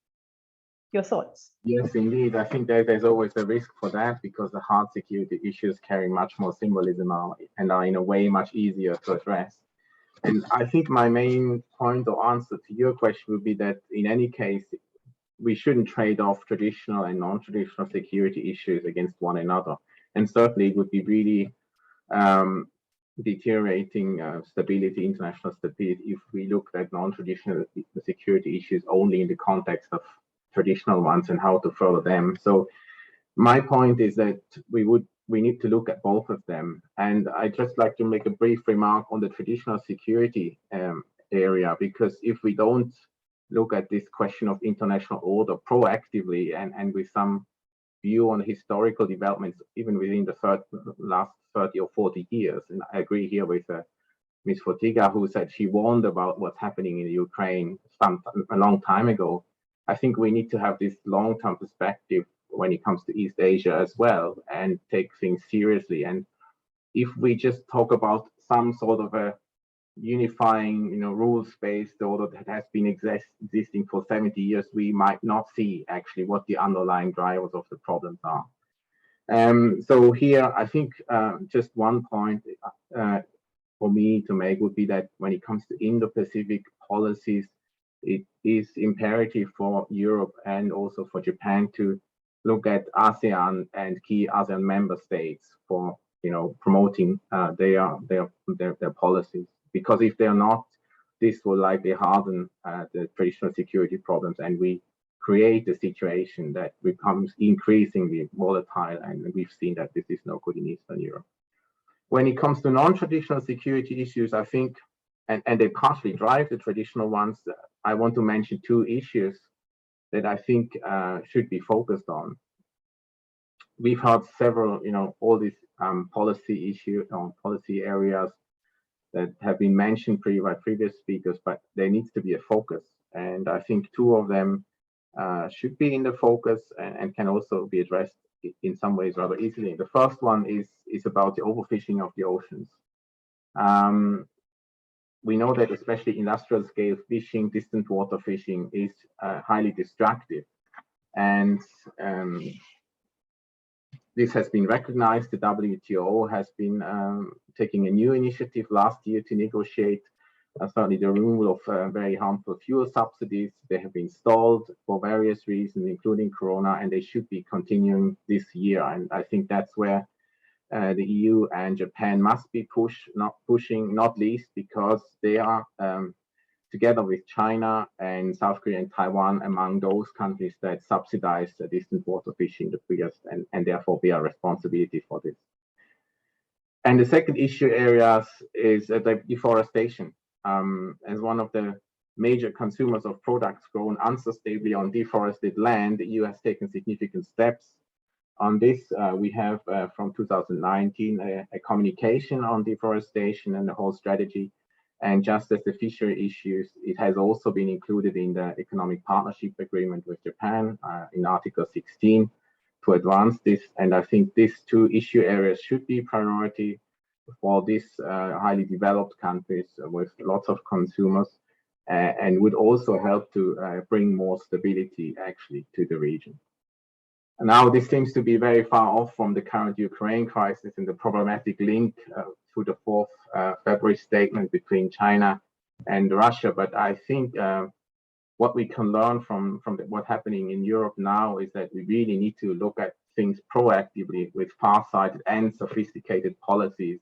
Your thoughts? Yes, indeed. I think there's always a risk for that because the hard security issues carry much more symbolism and are in a way much easier to address. And I think my main point or answer to your question would be that in any case, we shouldn't trade off traditional and non-traditional security issues against one another. And certainly it would be really deteriorating stability, international stability, if we looked at non-traditional security issues only in the context of traditional ones and how to further them. So my point is that we need to look at both of them. And I'd just like to make a brief remark on the traditional security area, because if we don't look at this question of international order proactively and with some view on historical developments, even within the last 30 or 40 years, and I agree here with Ms. Fotyga, who said she warned about what's happening in Ukraine a long time ago. I think we need to have this long-term perspective when it comes to East Asia as well and take things seriously. And if we just talk about some sort of a unifying, rules-based order that has been existing for 70 years, we might not see actually what the underlying drivers of the problems are. So here, I think just one point for me to make would be that when it comes to Indo-Pacific policies, it is imperative for Europe and also for Japan to look at ASEAN and key ASEAN member states for promoting their policies. Because if they're not, this will likely harden the traditional security problems, and we create a situation that becomes increasingly volatile, and we've seen that this is no good in Eastern Europe. When it comes to non-traditional security issues, I think, and they partially drive the traditional ones, I want to mention two issues that I think should be focused on. We've had several, all these policy issues on policy areas that have been mentioned by previous speakers, but there needs to be a focus. And I think two of them should be in the focus and can also be addressed in some ways rather easily. The first one is about the overfishing of the oceans. We know that especially industrial scale fishing, distant water fishing is highly destructive. And this has been recognized. The WTO has been taking a new initiative last year to negotiate certainly the removal of very harmful fuel subsidies. They have been stalled for various reasons, including Corona, and they should be continuing this year. And I think that's where the EU and Japan must be pushing, not least because they are together with China and South Korea and Taiwan among those countries that subsidize the distant water fishing the biggest and therefore bear responsibility for this. And the second issue areas is deforestation. As one of the major consumers of products grown unsustainably on deforested land, the EU has taken significant steps On this, we have from 2019 a communication on deforestation and the whole strategy. And just as the fishery issues, it has also been included in the economic partnership agreement with Japan in Article 16 to advance this. And I think these two issue areas should be priority for these highly developed countries with lots of consumers and would also help to bring more stability actually to the region. And now this seems to be very far off from the current Ukraine crisis and the problematic link to the 4th February statement between China and Russia. But I think what we can learn from what's happening in Europe now is that we really need to look at things proactively with far-sighted and sophisticated policies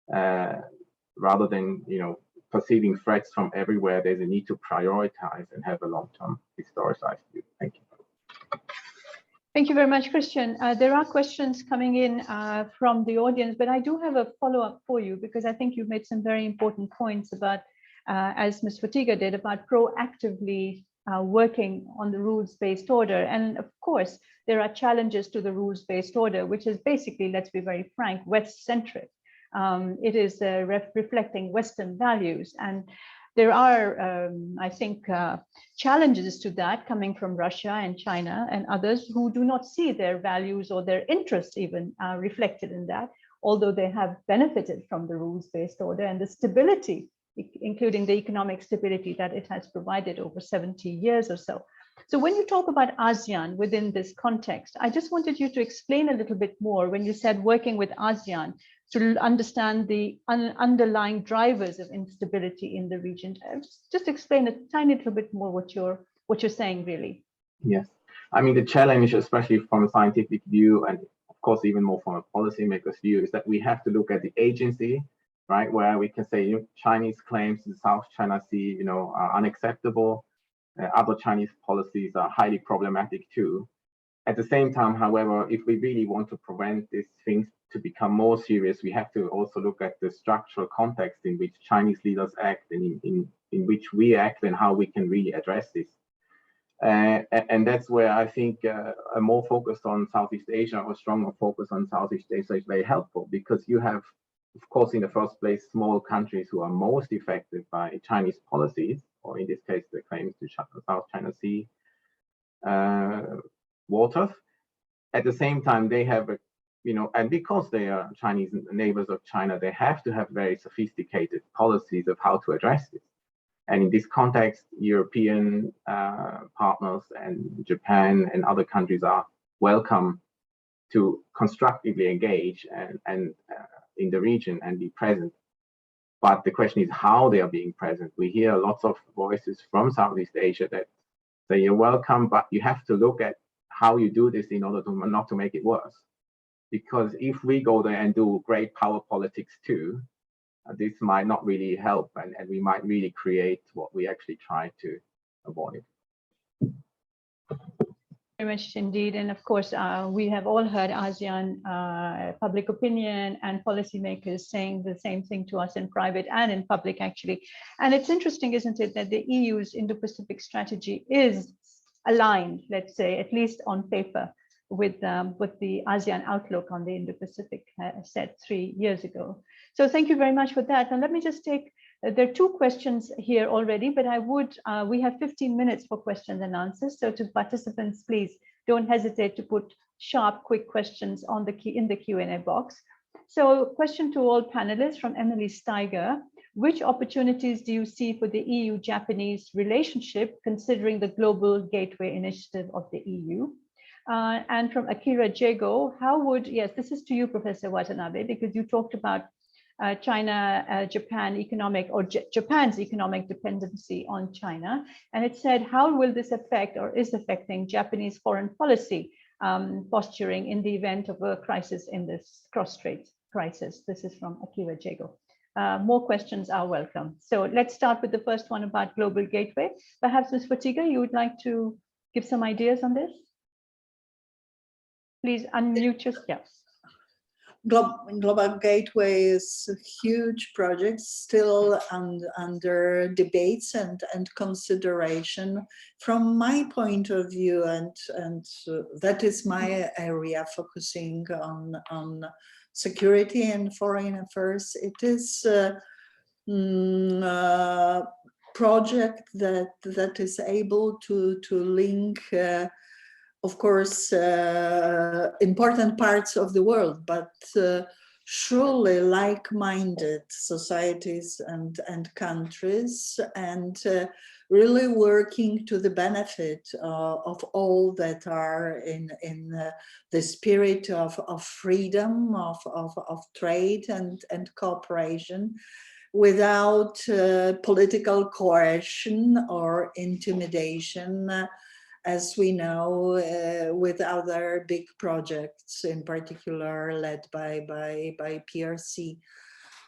rather than, you know, perceiving threats from everywhere. There's a need to prioritize and have a long-term historicized view. Thank you. Thank you very much, Christian. There are questions coming in from the audience, but I do have a follow-up for you because I think you've made some very important points about, as Ms. Fotyga did, about proactively working on the rules-based order. And of course, there are challenges to the rules-based order, which is basically, let's be very frank, West-centric. It is reflecting Western values. And there are, I think, challenges to that coming from Russia and China and others who do not see their values or their interests even reflected in that, although they have benefited from the rules-based order and the stability, including the economic stability that it has provided over 70 years or so. So when you talk about ASEAN within this context, I just wanted you to explain a little bit more when you said working with ASEAN to understand the underlying drivers of instability in the region. Just explain a tiny little bit more what you're saying, really. Yes, I mean, the challenge, especially from a scientific view, and of course, even more from a policymaker's view, is that we have to look at the agency, right, where we can say, you know, Chinese claims to the South China Sea, you know, are unacceptable. Other Chinese policies are highly problematic too. At the same time, however, if we really want to prevent these things to become more serious, we have to also look at the structural context in which Chinese leaders act and in which we act and how we can really address this. And that's where I think a more focus on Southeast Asia or stronger focus on Southeast Asia is very helpful, because you have, of course, in the first place, small countries who are most affected by Chinese policies, or in this case, the claims to South China Sea waters. At the same time, they have a, you know, and because they are Chinese neighbors of China, they have to have very sophisticated policies of how to address this. And in this context, European partners and Japan and other countries are welcome to constructively engage and in the region and be present. But the question is how they are being present. We hear lots of voices from Southeast Asia that say you're welcome, but you have to look at how you do this in order to not to make it worse. Because if we go there and do great power politics too, this might not really help, and we might really create what we actually try to avoid. Very much indeed. And of course, we have all heard ASEAN public opinion and policymakers saying the same thing to us in private and in public, actually. And it's interesting, isn't it, that the EU's Indo-Pacific strategy is aligned, let's say, at least on paper, with the ASEAN outlook on the Indo-Pacific set 3 years ago. So thank you very much for that. And let me just take, there are 2 questions here already, but I would, we have 15 minutes for questions and answers. So to participants, please don't hesitate to put sharp, quick questions on in the Q&A box. So question to all panelists from Emily Steiger: which opportunities do you see for the EU-Japanese relationship, considering the Global Gateway Initiative of the EU? And from Akira Jago, how would, yes, this is to you, Professor Watanabe, because you talked about China-Japan economic, or Japan's economic dependency on China. And it said, how will this affect or is affecting Japanese foreign policy posturing in the event of a crisis in this cross-strait crisis? This is from Akira Jago. More questions are welcome. So let's start with the first one about Global Gateway. Perhaps Ms. Fotyga, you would like to give some ideas on this? Please unmute yourself. Global Gateway is a huge project still under debates and consideration. From my point of view, and that is my area, focusing on security and foreign affairs, it is a project that is able to link of course, important parts of the world, but surely like-minded societies and countries, and really working to the benefit of all that are in the spirit of freedom, of trade and cooperation, without political coercion or intimidation, as we know with other big projects, in particular led by PRC.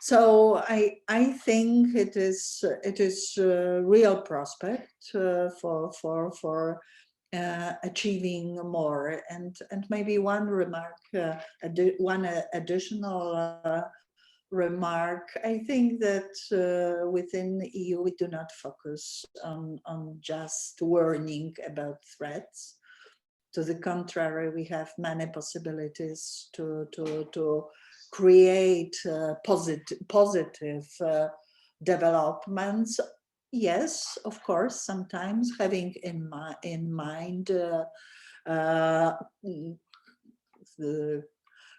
So I think it is a real prospect for achieving more. And maybe one remark, one additional remark. I think that within the EU, we do not focus on just warning about threats. To the contrary, we have many possibilities to create positive developments. Yes, of course, sometimes having in mind the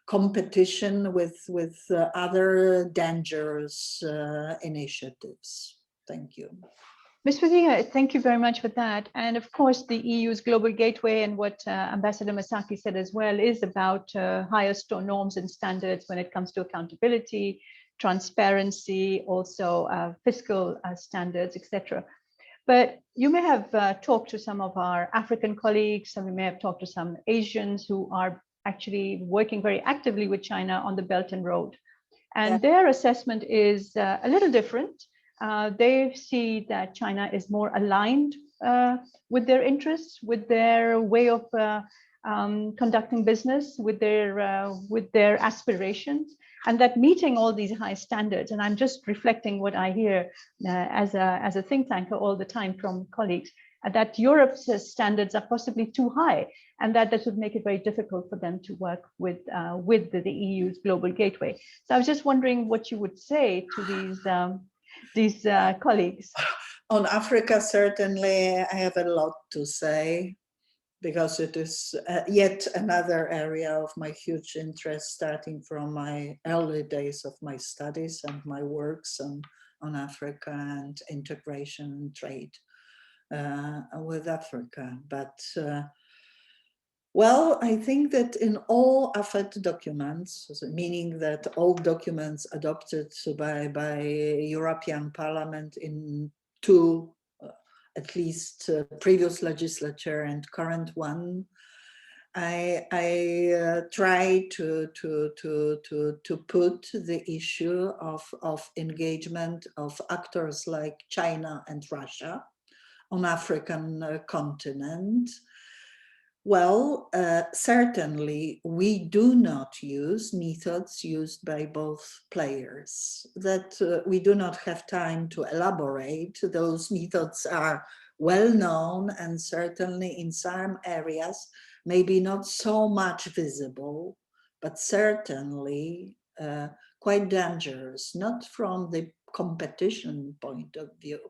competition with other dangerous initiatives. Thank you. Ms. Fotyga, thank you very much for that. And of course, the EU's Global Gateway and what Ambassador Masaki said as well is about higher norms and standards when it comes to accountability, transparency, also fiscal standards, etc. But you may have talked to some of our African colleagues, and we may have talked to some Asians who are actually working very actively with China on the Belt and Road. And their assessment is a little different. They see that China is more aligned with their interests, with their way of conducting business, with their aspirations, and that meeting all these high standards. And I'm just reflecting what I hear as a think tanker all the time from colleagues, that Europe's standards are possibly too high, and that would make it very difficult for them to work with the EU's Global Gateway. So I was just wondering what you would say to these colleagues. On Africa, certainly I have a lot to say, because it is yet another area of my huge interest, starting from my early days of my studies and my works on Africa and integration and trade with Africa. But well, I think that in all AFET documents, meaning that all documents adopted by European Parliament in two, at least previous legislature and current one, I try to put the issue of engagement of actors like China and Russia on African continent. Well, certainly we do not use methods used by both players. That we do not have time to elaborate. Those methods are well known, and certainly in some areas, maybe not so much visible, but certainly quite dangerous, not from the competition point of view,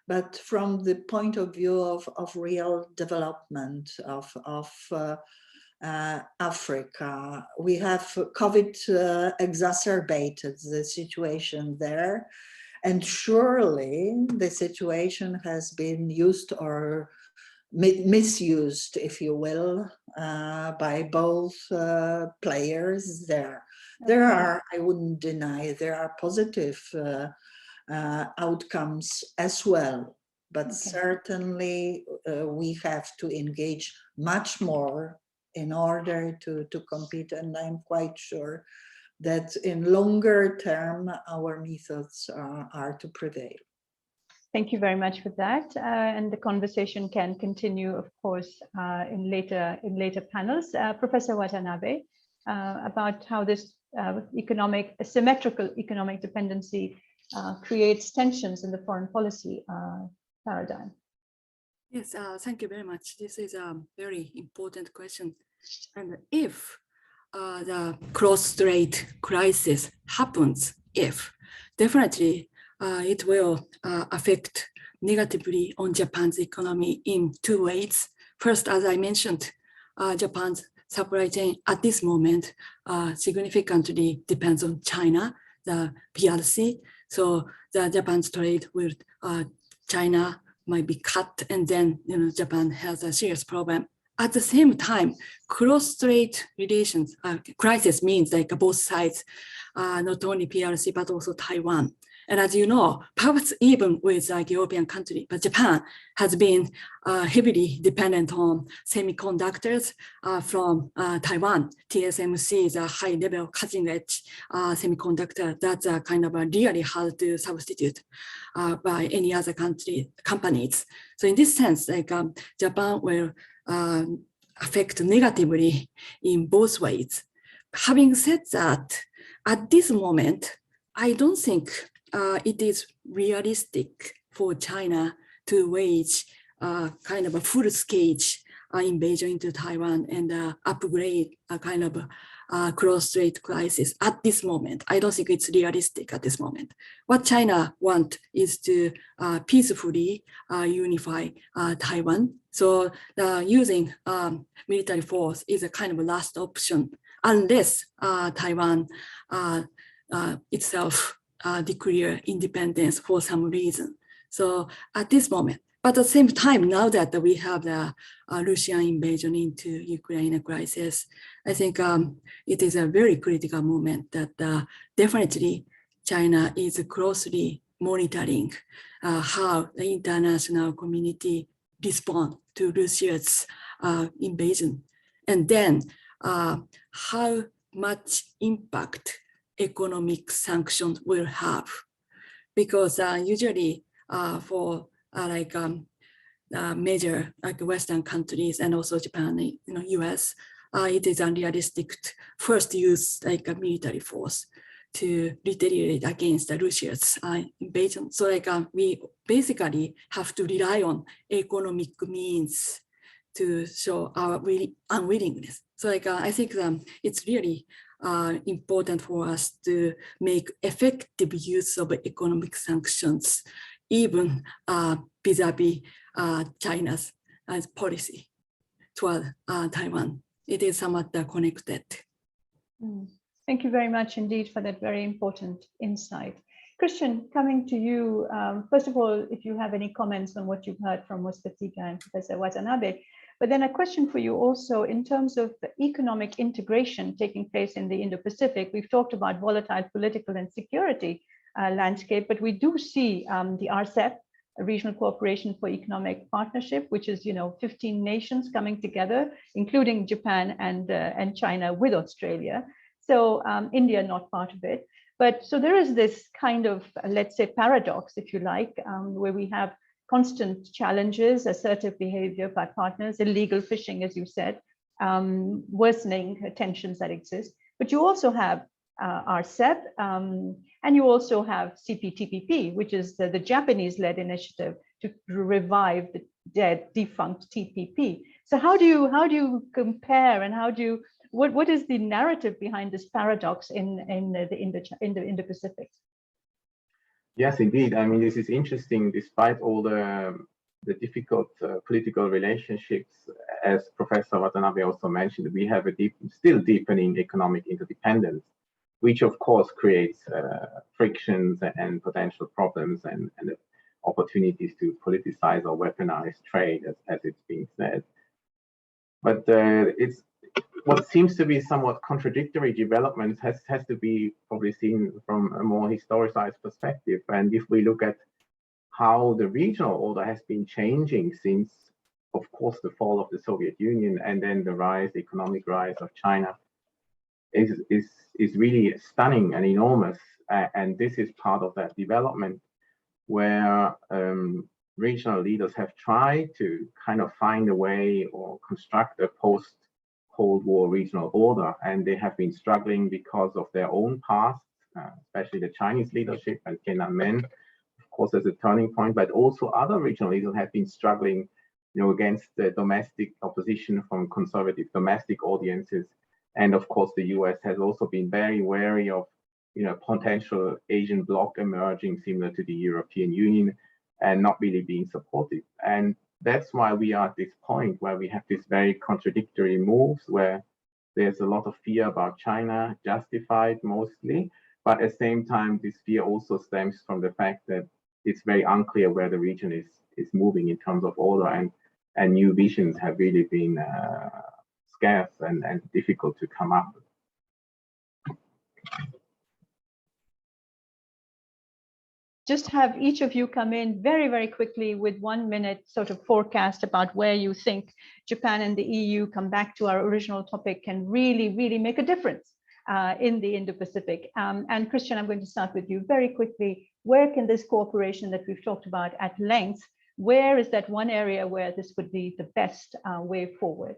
but from the point of view of real development of Africa. We have COVID exacerbated the situation there, and surely the situation has been used or misused, if you will, by both players there. There are, I wouldn't deny, there are positive outcomes as well, but certainly we have to engage much more in order to compete, and I'm quite sure that in longer term our methods are to prevail. Thank you very much for that, and the conversation can continue, of course, in later panels. Professor Watanabe, about how this asymmetrical economic dependency creates tensions in the foreign policy paradigm. Yes, thank you very much. This is a very important question. And if the cross-strait crisis happens, definitely it will affect negatively on Japan's economy in two ways. First, as I mentioned, Japan's supply chain at this moment significantly depends on China, the PRC. So the Japan's trade with China might be cut, and then Japan has a serious problem. At the same time, cross-strait relations crisis means like both sides, not only PRC but also Taiwan. And as you know, perhaps even with like European country, but Japan has been heavily dependent on semiconductors from Taiwan. TSMC is a high-level cutting-edge semiconductor that's kind of really hard to substitute by any other companies. So in this sense, like Japan will affect negatively in both ways. Having said that, at this moment, I don't think it is realistic for China to wage kind of a full-scale invasion into Taiwan and upgrade a kind of cross-strait crisis at this moment. I don't think it's realistic at this moment. What China wants is to peacefully unify Taiwan. So using military force is a kind of a last option unless Taiwan itself declare independence for some reason. So at this moment, but at the same time, now that we have the Russian invasion into Ukraine crisis, I think it is a very critical moment that definitely China is closely monitoring how the international community respond to Russia's invasion, and then how much impact economic sanctions will have, because usually for major like Western countries and also Japan, US, it is unrealistic to first use like a military force to retaliate against Russia's invasion. So like we basically have to rely on economic means to show our unwillingness. So like I think it's really important for us to make effective use of economic sanctions, even vis-a-vis China's policy toward Taiwan. It is somewhat connected. Thank you very much indeed for that very important insight. Christian, coming to you, first of all, if you have any comments on what you've heard from Fotyga and Professor Watanabe, but then a question for you also in terms of the economic integration taking place in the Indo-Pacific. We've talked about volatile political and security landscape, but we do see the RCEP, a regional cooperation for economic partnership, which is 15 nations coming together, including Japan and China with Australia. So India not part of it. But so there is this kind of, let's say, paradox, if you like, where we have constant challenges, assertive behavior by partners, illegal fishing, as you said, worsening tensions that exist. But you also have RCEP, and you also have CPTPP, which is the Japanese-led initiative to revive the defunct TPP. So how do you compare, and what is the narrative behind this paradox in the Indo-Pacific? Yes, indeed. I mean, this is interesting, despite all the difficult political relationships, as Professor Watanabe also mentioned, we have a still deepening economic interdependence, which of course creates frictions and potential problems and opportunities to politicize or weaponize trade, as it's being said. But it's what seems to be somewhat contradictory developments has to be probably seen from a more historicized perspective. And if we look at how the regional order has been changing since, of course, the fall of the Soviet Union and then the economic rise of China is really stunning and enormous. And this is part of that development where regional leaders have tried to kind of find a way or construct a Cold War regional order, and they have been struggling because of their own past, especially the Chinese leadership and Tiananmen, of course, as a turning point, but also other regional leaders have been struggling, against the domestic opposition from conservative domestic audiences. And of course, the US has also been very wary of, potential Asian bloc emerging similar to the European Union and not really being supportive. And that's why we are at this point where we have these very contradictory moves, where there's a lot of fear about China, justified mostly, but at the same time, this fear also stems from the fact that it's very unclear where the region is moving in terms of order, and new visions have really been scarce and difficult to come up with. Just have each of you come in very, very quickly with 1 minute sort of forecast about where you think Japan and the EU, come back to our original topic, can really, really make a difference in the Indo-Pacific. And Christian, I'm going to start with you very quickly. Where can this cooperation that we've talked about at length, where is that one area where this would be the best way forward?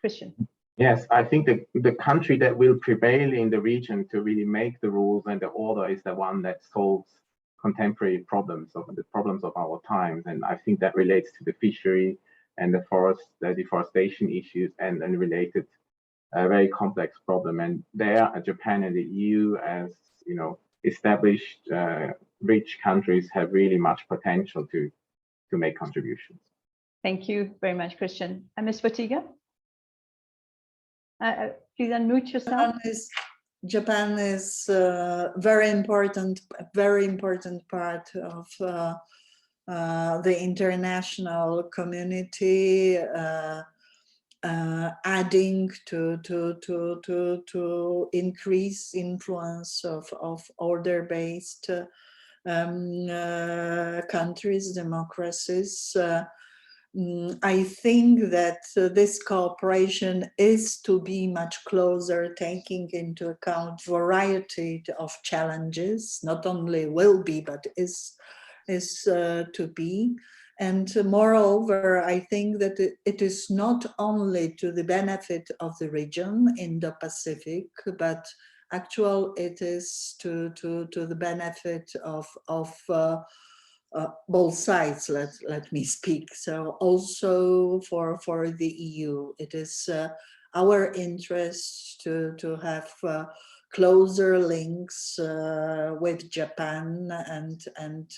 Christian. Yes, I think the country that will prevail in the region to really make the rules and the order is the one that solves contemporary problems, of the problems of our times. And I think that relates to the fishery and the deforestation issues and related very complex problem. And there, Japan and the EU, as established rich countries, have really much potential to make contributions. Thank you very much, Christian. And Ms. Fotyga? Please unmute yourself. Japan is a very important part of the international community, adding to increase influence of order-based countries, democracies. I think that this cooperation is to be much closer, taking into account variety of challenges, not only will be, but is to be. And moreover, I think that it is not only to the benefit of the region, Indo-Pacific, but actually it is to the benefit of both sides, let me speak. So also for the EU, it is our interest to have closer links with Japan and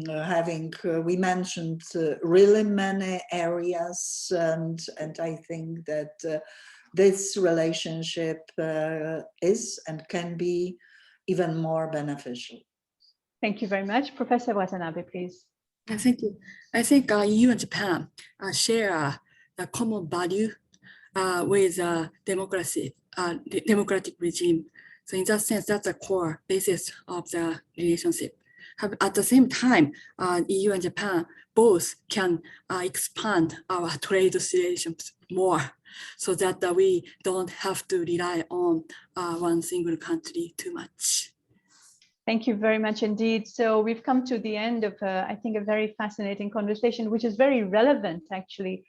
having, we mentioned really many areas, and I think that this relationship is and can be even more beneficial. Thank you very much. Professor Watanabe, please. Thank you. I think EU and Japan share a common value with democratic regime. So in that sense, that's the core basis of the relationship. At the same time, EU and Japan both can expand our trade relations more, so that we don't have to rely on one single country too much. Thank you very much indeed. So we've come to the end of, I think, a very fascinating conversation, which is very relevant, actually,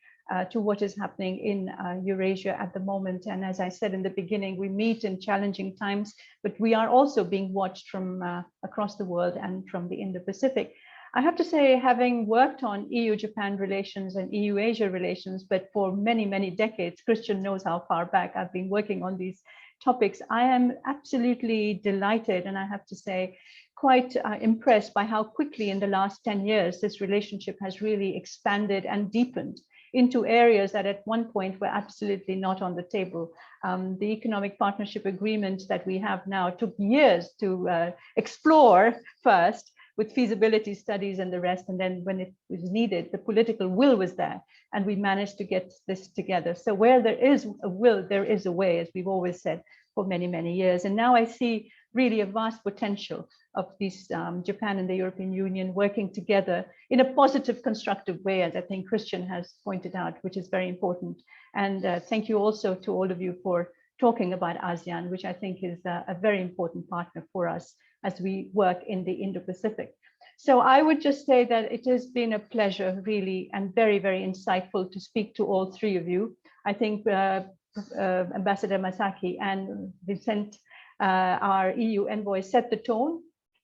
to what is happening in Eurasia at the moment. And as I said in the beginning, we meet in challenging times, but we are also being watched from across the world and from the Indo-Pacific. I have to say, having worked on EU-Japan relations and EU-Asia relations, but for many, many decades, Christian knows how far back I've been working on these topics. I am absolutely delighted, and I have to say, quite impressed by how quickly in the last 10 years this relationship has really expanded and deepened into areas that at one point were absolutely not on the table. The economic partnership agreement that we have now took years to explore first, with feasibility studies and the rest, and then when it was needed, the political will was there, and we managed to get this together. So where there is a will, there is a way, as we've always said for many, many years. And now I see really a vast potential of these Japan and the European Union working together in a positive, constructive way, as I think Christian has pointed out, which is very important. And thank you also to all of you for talking about ASEAN, which I think is a very important partner for us as we work in the Indo-Pacific. So I would just say that it has been a pleasure, really, and very, very insightful to speak to all three of you. I think Ambassador Masaki and Vincent, our EU envoy, set the tone,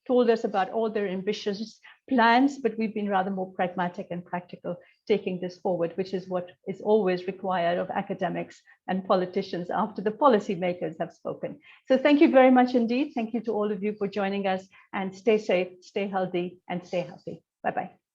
told us about all their ambitious plans, but we've been rather more pragmatic and practical taking this forward, which is what is always required of academics and politicians after the policymakers have spoken. So thank you very much indeed. Thank you to all of you for joining us, and stay safe, stay healthy, and stay happy. Bye-bye.